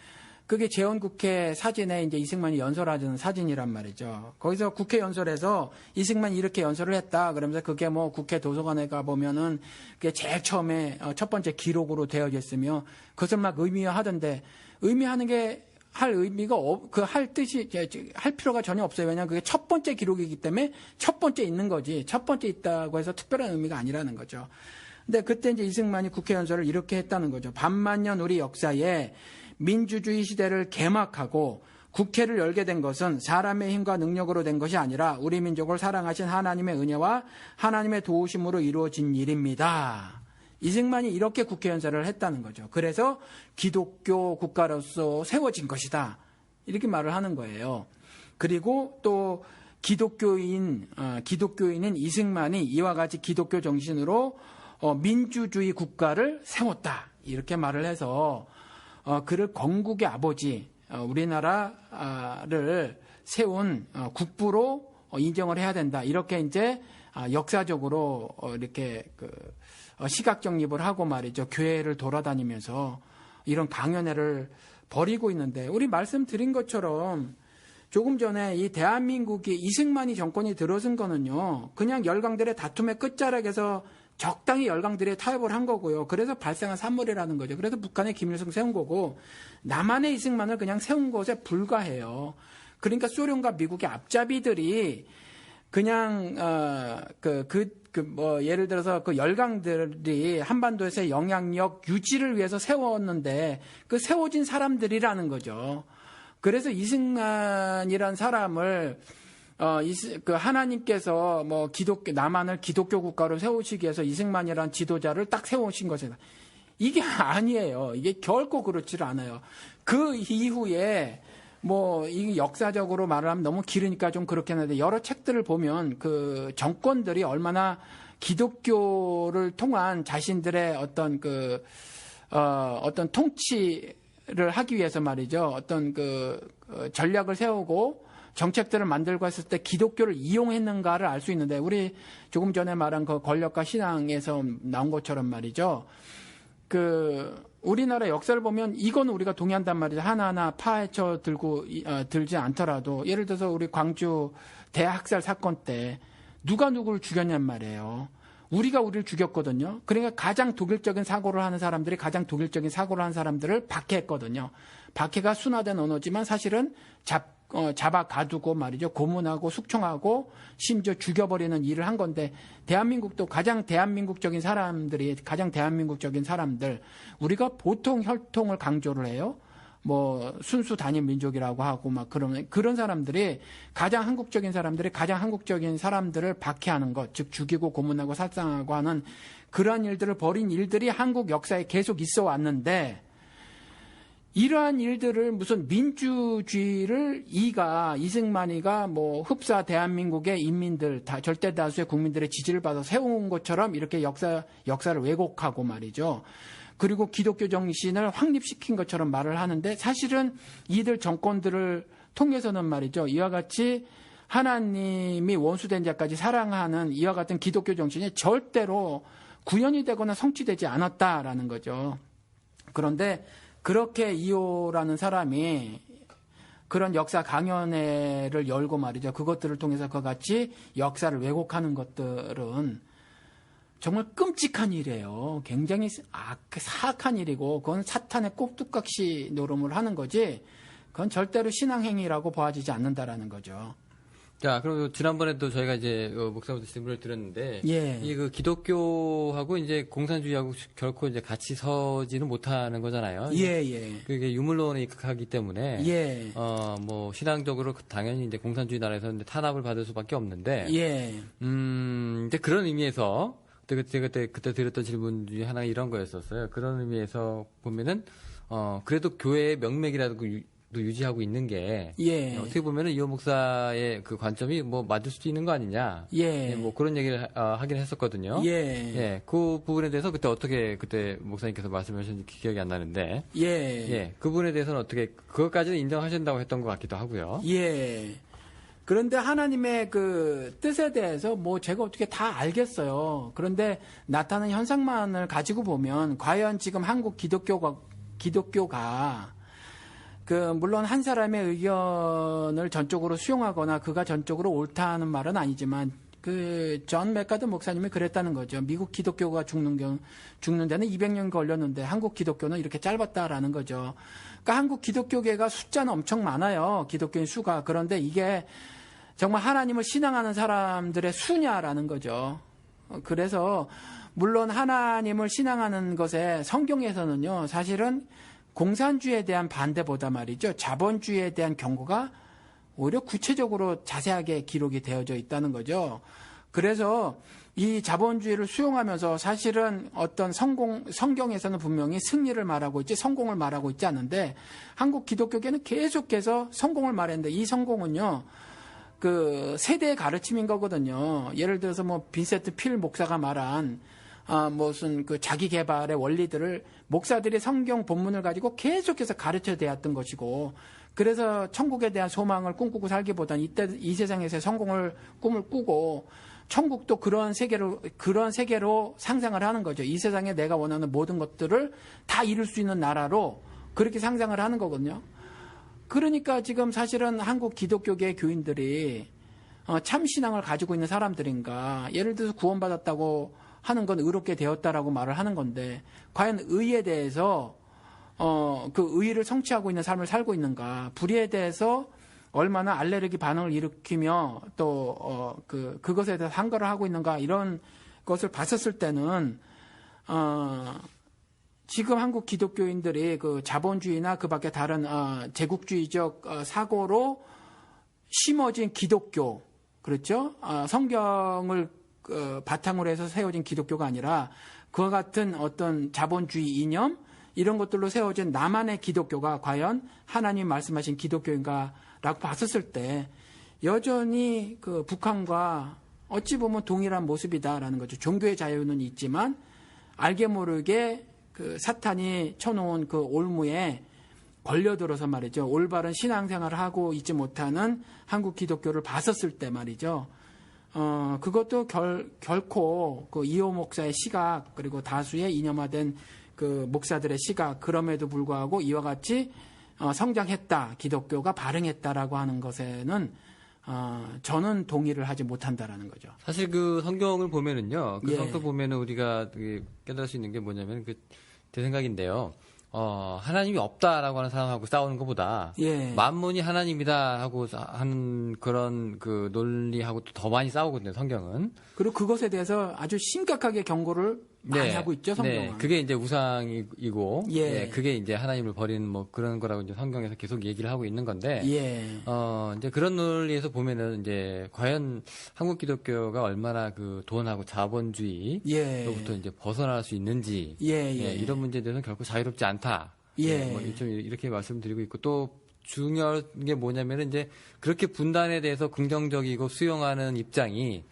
그게 재헌국회 사진에 이제 이승만이 연설하는 사진이란 말이죠. 거기서 국회 연설에서 이승만이 이렇게 연설을 했다. 그러면서 그게 뭐 국회 도서관에 가보면은 그게 제일 처음에 첫 번째 기록으로 되어져 있으며 그것을 막 의미화하던데 의미하는 게 할 의미가 할 필요가 전혀 없어요. 왜냐하면 그게 첫 번째 기록이기 때문에 첫 번째 있는 거지. 첫 번째 있다고 해서 특별한 의미가 아니라는 거죠. 근데 그때 이제 이승만이 국회 연설을 이렇게 했다는 거죠. 반만년 우리 역사에 민주주의 시대를 개막하고 국회를 열게 된 것은 사람의 힘과 능력으로 된 것이 아니라 우리 민족을 사랑하신 하나님의 은혜와 하나님의 도우심으로 이루어진 일입니다. 이승만이 이렇게 국회 연설을 했다는 거죠. 그래서 기독교 국가로서 세워진 것이다. 이렇게 말을 하는 거예요. 그리고 또 기독교인인 이승만이 이와 같이 기독교 정신으로 민주주의 국가를 세웠다. 이렇게 말을 해서 그를 건국의 아버지, 우리나라를 세운 국부로 인정을 해야 된다. 이렇게 이제 역사적으로 이렇게 시각 정립을 하고 말이죠. 교회를 돌아다니면서 이런 강연회를 벌이고 있는데, 우리 말씀드린 것처럼 조금 전에 이 대한민국이 이승만이 정권이 들어선 거는요, 그냥 열강들의 다툼의 끝자락에서 적당히 열강들이 타협을 한 거고요. 그래서 발생한 산물이라는 거죠. 그래서 북한의 김일성 세운 거고, 남한의 이승만을 그냥 세운 것에 불과해요. 그러니까 소련과 미국의 앞잡이들이 그냥 예를 들어서 그 열강들이 한반도에서의 영향력 유지를 위해서 세웠는데 그 세워진 사람들이라는 거죠. 그래서 이승만이란 사람을 하나님께서 남한을 기독교 국가로 세우시기 위해서 이승만이란 지도자를 딱 세우신 것이다. 이게 아니에요. 이게 결코 그렇지를 않아요. 그 이후에 이 역사적으로 말을 하면 너무 길으니까 좀 그렇긴 한데, 여러 책들을 보면 그 정권들이 얼마나 기독교를 통한 자신들의 어떤 통치를 하기 위해서 말이죠. 어떤 전략을 세우고 정책들을 만들고 했을 때 기독교를 이용했는가를 알 수 있는데, 우리 조금 전에 말한 그 권력과 신앙에서 나온 것처럼 말이죠. 우리나라 역사를 보면 이건 우리가 동의한단 말이죠. 하나하나 파헤쳐 들지 않더라도, 예를 들어서 우리 광주 대학살 사건 때 누가 누구를 죽였냔 말이에요. 우리가 우리를 죽였거든요. 그러니까 가장 독일적인 사고를 하는 사람들이 가장 독일적인 사고를 하는 사람들을 박해했거든요. 박해가 순화된 언어지만 사실은 잡아 가두고 말이죠. 고문하고 숙청하고 심지어 죽여버리는 일을 한 건데, 대한민국도 가장 대한민국적인 사람들, 우리가 보통 혈통을 강조를 해요. 순수 단일 민족이라고 하고 그런 사람들이 가장 한국적인 사람들을 박해하는 것, 즉 죽이고 고문하고 살상하고 하는 그러한 일들을 벌인 일들이 한국 역사에 계속 있어 왔는데, 이러한 일들을 무슨 민주주의를 이승만이가 흡사 대한민국의 인민들, 절대 다수의 국민들의 지지를 받아 세운 것처럼 이렇게 역사를 왜곡하고 말이죠. 그리고 기독교 정신을 확립시킨 것처럼 말을 하는데, 사실은 이들 정권들을 통해서는 말이죠. 이와 같이 하나님이 원수된 자까지 사랑하는 이와 같은 기독교 정신이 절대로 구현이 되거나 성취되지 않았다라는 거죠. 그런데 그렇게 이호라는 사람이 그런 역사 강연회를 열고 말이죠. 그것들을 통해서 그같이 역사를 왜곡하는 것들은 정말 끔찍한 일이에요. 굉장히 사악한 일이고, 그건 사탄의 꼭두각시 노름을 하는 거지, 그건 절대로 신앙행위라고 보아지지 않는다라는 거죠. 자, 그리고 지난번에도 저희가 이제 목사부터 질문을 드렸는데, 이 기독교하고 이제 공산주의하고 결코 이제 같이 서지는 못하는 거잖아요. 그게 유물론에 입각하기 때문에, 신앙적으로 당연히 이제 공산주의 나라에서 이제 탄압을 받을 수밖에 없는데, 이제 그런 의미에서 그때 드렸던 질문 중에 하나가 이런 거였었어요. 그런 의미에서 보면은 그래도 교회의 명맥이라도 유지하고 있는 게 어떻게 보면은 이호 목사의 그 관점이 맞을 수도 있는 거 아니냐, 그런 얘기를 하긴 했었거든요. 그 부분에 대해서 그때 목사님께서 말씀하셨는지 기억이 안 나는데, 그 부분에 대해서는 어떻게 그것까지는 인정하신다고 했던 것 같기도 하고요. 그런데 하나님의 그 뜻에 대해서 제가 어떻게 다 알겠어요. 그런데 나타나는 현상만을 가지고 보면 과연 지금 한국 기독교가 물론 한 사람의 의견을 전적으로 수용하거나 그가 전적으로 옳다는 말은 아니지만, 존 맥카드 목사님이 그랬다는 거죠. 미국 기독교가 죽는 데는 200년 걸렸는데 한국 기독교는 이렇게 짧았다라는 거죠. 그러니까 한국 기독교계가 숫자는 엄청 많아요. 기독교인 수가. 그런데 이게 정말 하나님을 신앙하는 사람들의 수냐라는 거죠. 그래서 물론 하나님을 신앙하는 것에 성경에서는요, 사실은 공산주의에 대한 반대보다 말이죠. 자본주의에 대한 경고가 오히려 구체적으로 자세하게 기록이 되어져 있다는 거죠. 그래서 이 자본주의를 수용하면서 사실은 어떤 성경에서는 분명히 승리를 말하고 있지 성공을 말하고 있지 않은데 한국 기독교계는 계속해서 성공을 말했는데 이 성공은요. 그 세대의 가르침인 거거든요. 예를 들어서 뭐 빈센트 필 목사가 말한 무슨 그 자기 개발의 원리들을 목사들이 성경 본문을 가지고 계속해서 가르쳐 대왔던 것이고 그래서 천국에 대한 소망을 꿈꾸고 살기보다는 이때 이 세상에서의 성공을 꿈을 꾸고 천국도 그런 세계로 상상을 하는 거죠. 이 세상에 내가 원하는 모든 것들을 다 이룰 수 있는 나라로 그렇게 상상을 하는 거거든요. 그러니까 지금 사실은 한국 기독교계 교인들이 참신앙을 가지고 있는 사람들인가 예를 들어서 구원받았다고 하는 건 의롭게 되었다라고 말을 하는 건데 과연 의에 대해서 그 의를 성취하고 있는 삶을 살고 있는가 불의에 대해서 얼마나 알레르기 반응을 일으키며 또 그것에 대해서 항거를 하고 있는가 이런 것을 봤었을 때는 지금 한국 기독교인들이 그 자본주의나 그 밖에 다른 제국주의적 사고로 심어진 기독교 그렇죠? 성경을 바탕으로 해서 세워진 기독교가 아니라 그와 같은 어떤 자본주의 이념 이런 것들로 세워진 나만의 기독교가 과연 하나님 말씀하신 기독교인가라고 봤었을 때 여전히 그 북한과 어찌 보면 동일한 모습이다라는 거죠. 종교의 자유는 있지만 알게 모르게 그 사탄이 쳐놓은 그 올무에 걸려들어서 말이죠. 올바른 신앙생활을 하고 있지 못하는 한국 기독교를 봤었을 때 말이죠. 그것도 결코 그 이호 목사의 시각 그리고 다수의 이념화된 그 목사들의 시각 그럼에도 불구하고 이와 같이 성장했다 기독교가 발흥했다라고 하는 것에는 저는 동의를 하지 못한다라는 거죠. 사실 그 성경을 보면은요, 그 성경 보면은 우리가 깨달을 수 있는 게 뭐냐면 제 생각인데요. 하나님이 없다라고 하는 사람하고 싸우는 것보다 만문이 하나님이다 하고 하는 그런 그 논리하고 또 더 많이 싸우거든요, 성경은. 그리고 그것에 대해서 아주 심각하게 경고를 많이 하고 있죠, 성경은. 네, 그게 이제 우상이고, 그게 이제 하나님을 버리는 뭐 그런 거라고 이제 성경에서 계속 얘기를 하고 있는 건데, 이제 그런 논리에서 보면은 이제 과연 한국 기독교가 얼마나 그 돈하고 자본주의로부터 이제 벗어날 수 있는지, 이런 문제에 대해서는 결코 자유롭지 않다. 뭐 좀 이렇게 말씀드리고 있고 또 중요한 게 뭐냐면은 이제 그렇게 분단에 대해서 긍정적이고 수용하는 입장이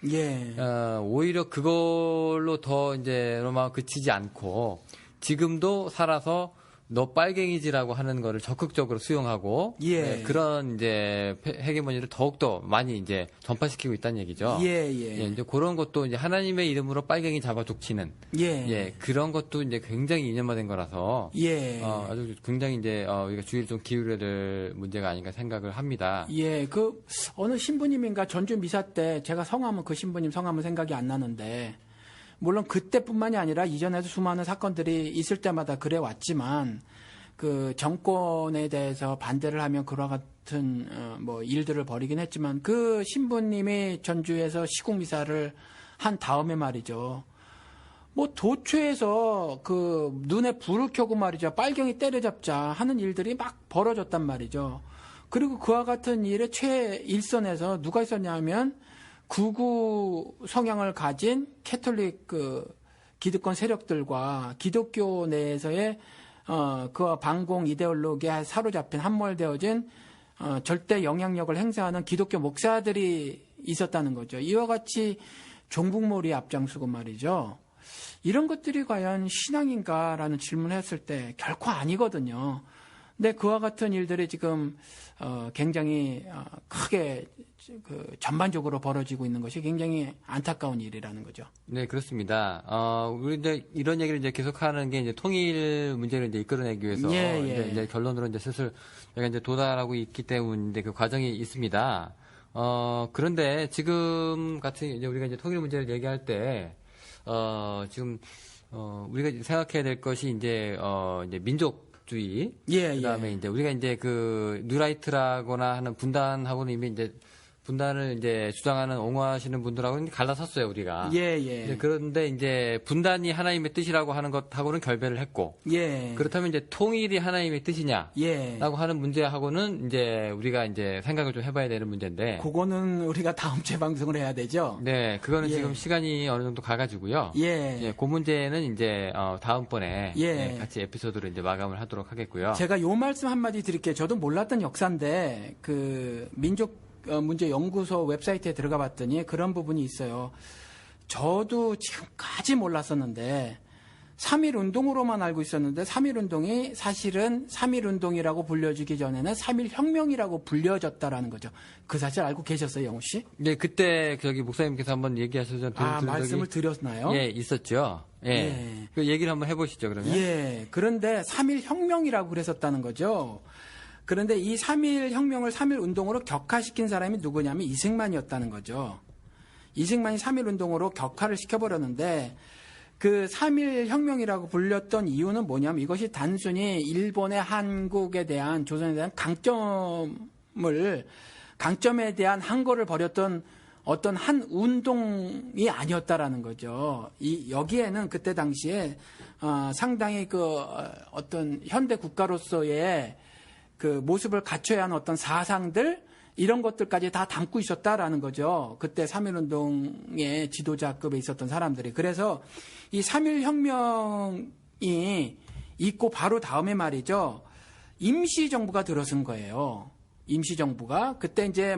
오히려 그걸로 더 이제 로마 그치지 않고 지금도 살아서 너 빨갱이지라고 하는 거를 적극적으로 수용하고 그런 이제 헤게모니를 더욱더 많이 이제 전파시키고 있다는 얘기죠. 이제 그런 것도 이제 하나님의 이름으로 빨갱이 잡아 족치는 그런 것도 이제 굉장히 이념화된 거라서 아주 굉장히 이제 우리가 주의를 좀 기울여야 될 문제가 아닌가 생각을 합니다. 그 어느 신부님인가 전주 미사 때 제가 성함은 그 신부님 성함은 생각이 안 나는데 물론 그때뿐만이 아니라 이전에도 수많은 사건들이 있을 때마다 그래 왔지만 그 정권에 대해서 반대를 하면 그와 같은 뭐 일들을 벌이긴 했지만 그 신부님이 전주에서 시국 미사를 한 다음에 말이죠. 뭐 도처에서 그 눈에 불을 켜고 말이죠. 빨갱이 때려잡자 하는 일들이 막 벌어졌단 말이죠. 그리고 그와 같은 일의 최일선에서 누가 있었냐면 극우 성향을 가진 캐톨릭 그 기득권 세력들과 기독교 내에서의 그와 반공 이데올로기에 사로잡힌 함몰되어진 절대 영향력을 행사하는 기독교 목사들이 있었다는 거죠. 이와 같이 종북몰이 앞장서고 말이죠. 이런 것들이 과연 신앙인가라는 질문을 했을 때 결코 아니거든요. 근데 그와 같은 일들이 지금 굉장히 크게 그 전반적으로 벌어지고 있는 것이 굉장히 안타까운 일이라는 거죠. 네, 그렇습니다. 우리 이제 이런 얘기를 이제 계속하는 게 이제 통일 문제를 이제 이끌어내기 위해서 이제 결론으로 이제 슬슬 저희가 이제 도달하고 있기 때문인데 그 과정이 있습니다. 그런데 지금 같은 이제 우리가 이제 통일 문제를 얘기할 때 지금 우리가 생각해야 될 것이 이제 민족주의, 그다음에 이제 우리가 이제 그 뉴라이트라거나 하는 분단하고는 이미 이제 분단을 이제 주장하는 옹호하시는 분들하고는 갈라섰어요, 우리가. 예, 예. 그런데 이제 분단이 하나님의 뜻이라고 하는 것하고는 결별을 했고. 예. 그렇다면 이제 통일이 하나님의 뜻이냐? 예. 라고 하는 문제하고는 이제 우리가 이제 생각을 좀 해봐야 되는 문제인데. 그거는 우리가 다음 주에 방송을 해야 되죠? 네, 그거는 예. 지금 시간이 어느 정도 가가지고요. 예. 예, 그 문제는 이제, 다음번에. 예. 같이 에피소드로 이제 마감을 하도록 하겠고요. 제가 요 말씀 한마디 드릴게요. 저도 몰랐던 역사인데, 민족 문제 연구소 웹사이트에 들어가 봤더니 그런 부분이 있어요. 저도 지금까지 몰랐었는데 3.1 운동으로만 알고 있었는데 3.1 운동이 사실은 3.1 운동이라고 불려지기 전에는 3.1 혁명이라고 불려졌다라는 거죠. 그 사실 알고 계셨어요, 영우 씨? 네, 그때 저기 목사님께서 한번 얘기하셔서 말씀을 드렸나요? 예, 있었죠. 예. 예. 그 얘기를 한번 해보시죠, 그러면. 예. 그런데 3.1 혁명이라고 그랬었다는 거죠. 그런데 이 3.1 혁명을 3.1 운동으로 격화시킨 사람이 누구냐면 이승만이었다는 거죠. 이승만이 3.1 운동으로 격화를 시켜버렸는데 그 3.1 혁명이라고 불렸던 이유는 뭐냐면 이것이 단순히 일본의 한국에 대한 조선에 대한 강점에 대한 항거를 벌였던 어떤 한 운동이 아니었다라는 거죠. 여기에는 그때 당시에 상당히 어떤 현대 국가로서의 그 모습을 갖춰야 하는 어떤 사상들 이런 것들까지 다 담고 있었다라는 거죠. 그때 3.1운동의 지도자급에 있었던 사람들이. 그래서 이 3.1 혁명이 있고 바로 다음에 말이죠. 임시정부가 들어선 거예요. 임시정부가. 그때 이제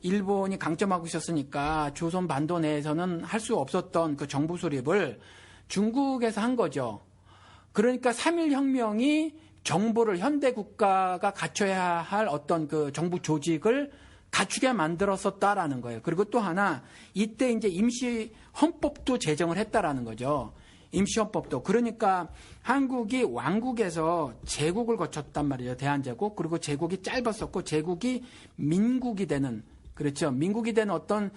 일본이 강점하고 있었으니까 조선 반도 내에서는 할 수 없었던 그 정부 수립을 중국에서 한 거죠. 그러니까 3.1 혁명이 정부를 현대 국가가 갖춰야 할 어떤 그 정부 조직을 갖추게 만들었었다라는 거예요. 그리고 또 하나 이때 이제 임시 헌법도 제정을 했다라는 거죠. 임시 헌법도. 그러니까 한국이 왕국에서 제국을 거쳤단 말이죠. 대한제국. 그리고 제국이 짧았었고 제국이 민국이 되는 그렇죠. 민국이 되는 어떤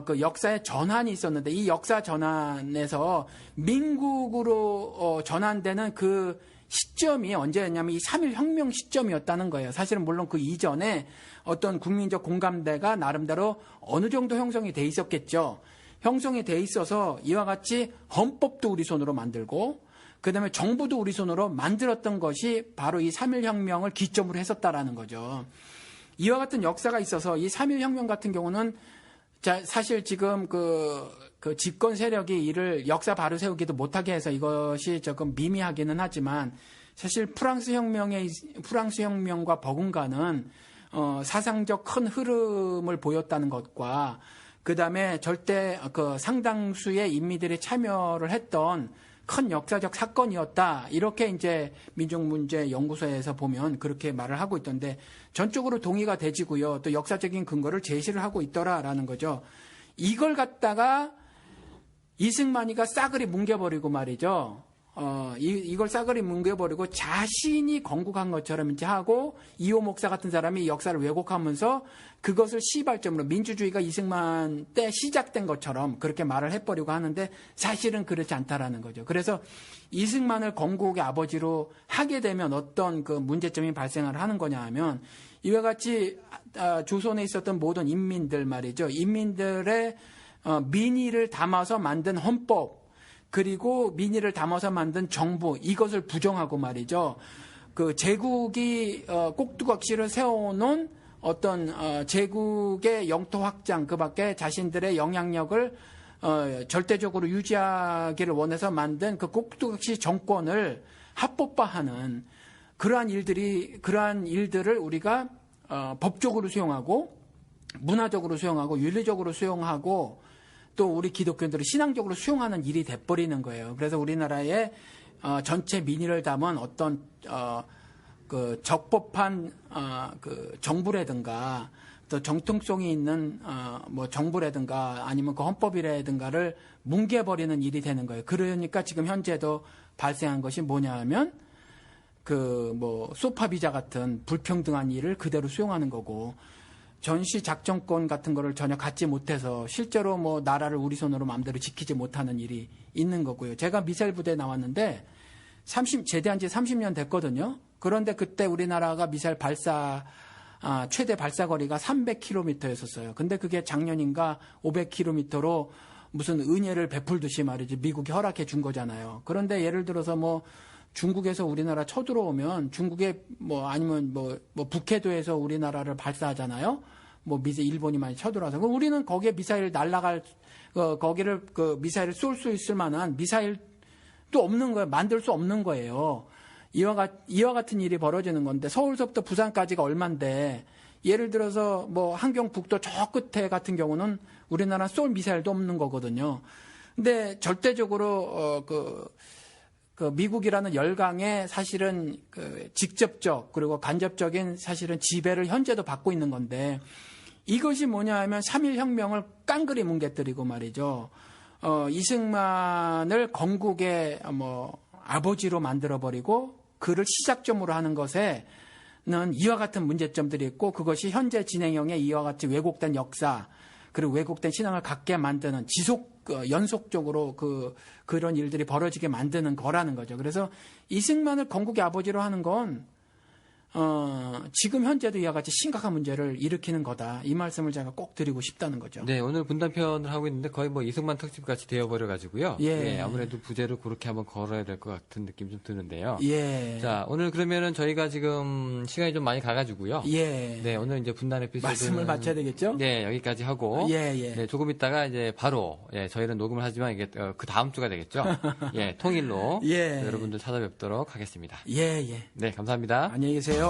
그 역사의 전환이 있었는데 이 역사 전환에서 민국으로 전환되는 그 시점이 언제였냐면 이 3.1 혁명 시점이었다는 거예요. 사실은 물론 그 이전에 어떤 국민적 공감대가 나름대로 어느 정도 형성이 돼 있었겠죠. 형성이 돼 있어서 이와 같이 헌법도 우리 손으로 만들고 그다음에 정부도 우리 손으로 만들었던 것이 바로 이 3.1 혁명을 기점으로 했었다라는 거죠. 이와 같은 역사가 있어서 이 3.1 혁명 같은 경우는 사실 지금 그 집권 세력이 이를 역사 바로 세우기도 못하게 해서 이것이 조금 미미하기는 하지만 사실 프랑스 혁명과 버금가는 사상적 큰 흐름을 보였다는 것과 그다음에 절대 그 상당수의 인민들이 참여를 했던 큰 역사적 사건이었다. 이렇게 이제 민족문제연구소에서 보면 그렇게 말을 하고 있던데 전적으로 동의가 되지고요. 또 역사적인 근거를 제시를 하고 있더라라는 거죠. 이걸 갖다가 이승만이가 싸그리 뭉개버리고 말이죠. 이걸 싸그리 뭉개버리고 자신이 건국한 것처럼 이제 하고 이호 목사 같은 사람이 역사를 왜곡하면서 그것을 시발점으로 민주주의가 이승만 때 시작된 것처럼 그렇게 말을 해버리고 하는데 사실은 그렇지 않다라는 거죠. 그래서 이승만을 건국의 아버지로 하게 되면 어떤 그 문제점이 발생을 하는 거냐 하면 이와 같이 조선에 있었던 모든 인민들 말이죠. 인민들의 민의를 담아서 만든 헌법 그리고 민의를 담아서 만든 정부 이것을 부정하고 말이죠. 그 제국이 꼭두각시를 세워놓은 어떤 제국의 영토 확장 그밖에 자신들의 영향력을 절대적으로 유지하기를 원해서 만든 그 꼭두각시 정권을 합법화하는 그러한 일들을 우리가 법적으로 수용하고 문화적으로 수용하고 윤리적으로 수용하고 또 우리 기독교인들은 신앙적으로 수용하는 일이 돼버리는 거예요. 그래서 우리나라의 전체 민의를 담은 어떤 그 적법한 그 정부라든가 또 정통성이 있는 뭐 정부라든가 아니면 그 헌법이라든가를 뭉개버리는 일이 되는 거예요. 그러니까 지금 현재도 발생한 것이 뭐냐 하면 그 뭐 소파 비자 같은 불평등한 일을 그대로 수용하는 거고 전시 작전권 같은 거를 전혀 갖지 못해서 실제로 뭐 나라를 우리 손으로 마음대로 지키지 못하는 일이 있는 거고요. 제가 미사일 부대에 나왔는데 제대한 지 30년 됐거든요. 그런데 그때 우리나라가 미사일 발사 최대 발사거리가 300km였었어요. 근데 그게 작년인가 500km로 무슨 은혜를 베풀듯이 말이지 미국이 허락해 준 거잖아요. 그런데 예를 들어서 뭐 중국에서 우리나라 쳐들어오면 중국에 뭐 아니면 뭐 북해도에서 우리나라를 발사하잖아요. 뭐 일본이 많이 쳐들어와서 그럼 우리는 거기에 미사일 날아갈 거기를 그 미사일을 쏠 수 있을 만한 미사일도 없는 거예요. 만들 수 없는 거예요. 이와 같은 일이 벌어지는 건데 서울서부터 부산까지가 얼만데 예를 들어서 뭐 한경북도 저 끝에 같은 경우는 우리나라 쏠 미사일도 없는 거거든요. 근데 절대적으로 그 미국이라는 열강에 사실은 그 직접적 그리고 간접적인 사실은 지배를 현재도 받고 있는 건데 이것이 뭐냐 하면 3.1 혁명을 깡그리 뭉개뜨리고 말이죠. 이승만을 건국의 뭐 아버지로 만들어버리고 그를 시작점으로 하는 것에는 이와 같은 문제점들이 있고 그것이 현재 진행형의 이와 같이 왜곡된 역사 그리고 왜곡된 신앙을 갖게 만드는 연속적으로 그런 일들이 벌어지게 만드는 거라는 거죠. 그래서 이승만을 건국의 아버지로 하는 건 지금 현재도 이와 같이 심각한 문제를 일으키는 거다. 이 말씀을 제가 꼭 드리고 싶다는 거죠. 네, 오늘 분단편을 하고 있는데 거의 뭐 이승만 특집 같이 되어버려가지고 예, 아무래도 부제를 그렇게 한번 걸어야 될 것 같은 느낌 좀 드는데요. 예. 자, 오늘 그러면은 저희가 지금 시간이 좀 많이 가가지고요. 예. 네, 오늘 이제 분단 에피소드 말씀을 마쳐야 되겠죠? 네, 여기까지 하고 네, 조금 있다가 이제 바로 저희는 녹음을 하지만 이게 그 다음 주가 되겠죠. 예, 통일로 여러분들 찾아뵙도록 하겠습니다. 예. 네, 감사합니다. 안녕히 계세요.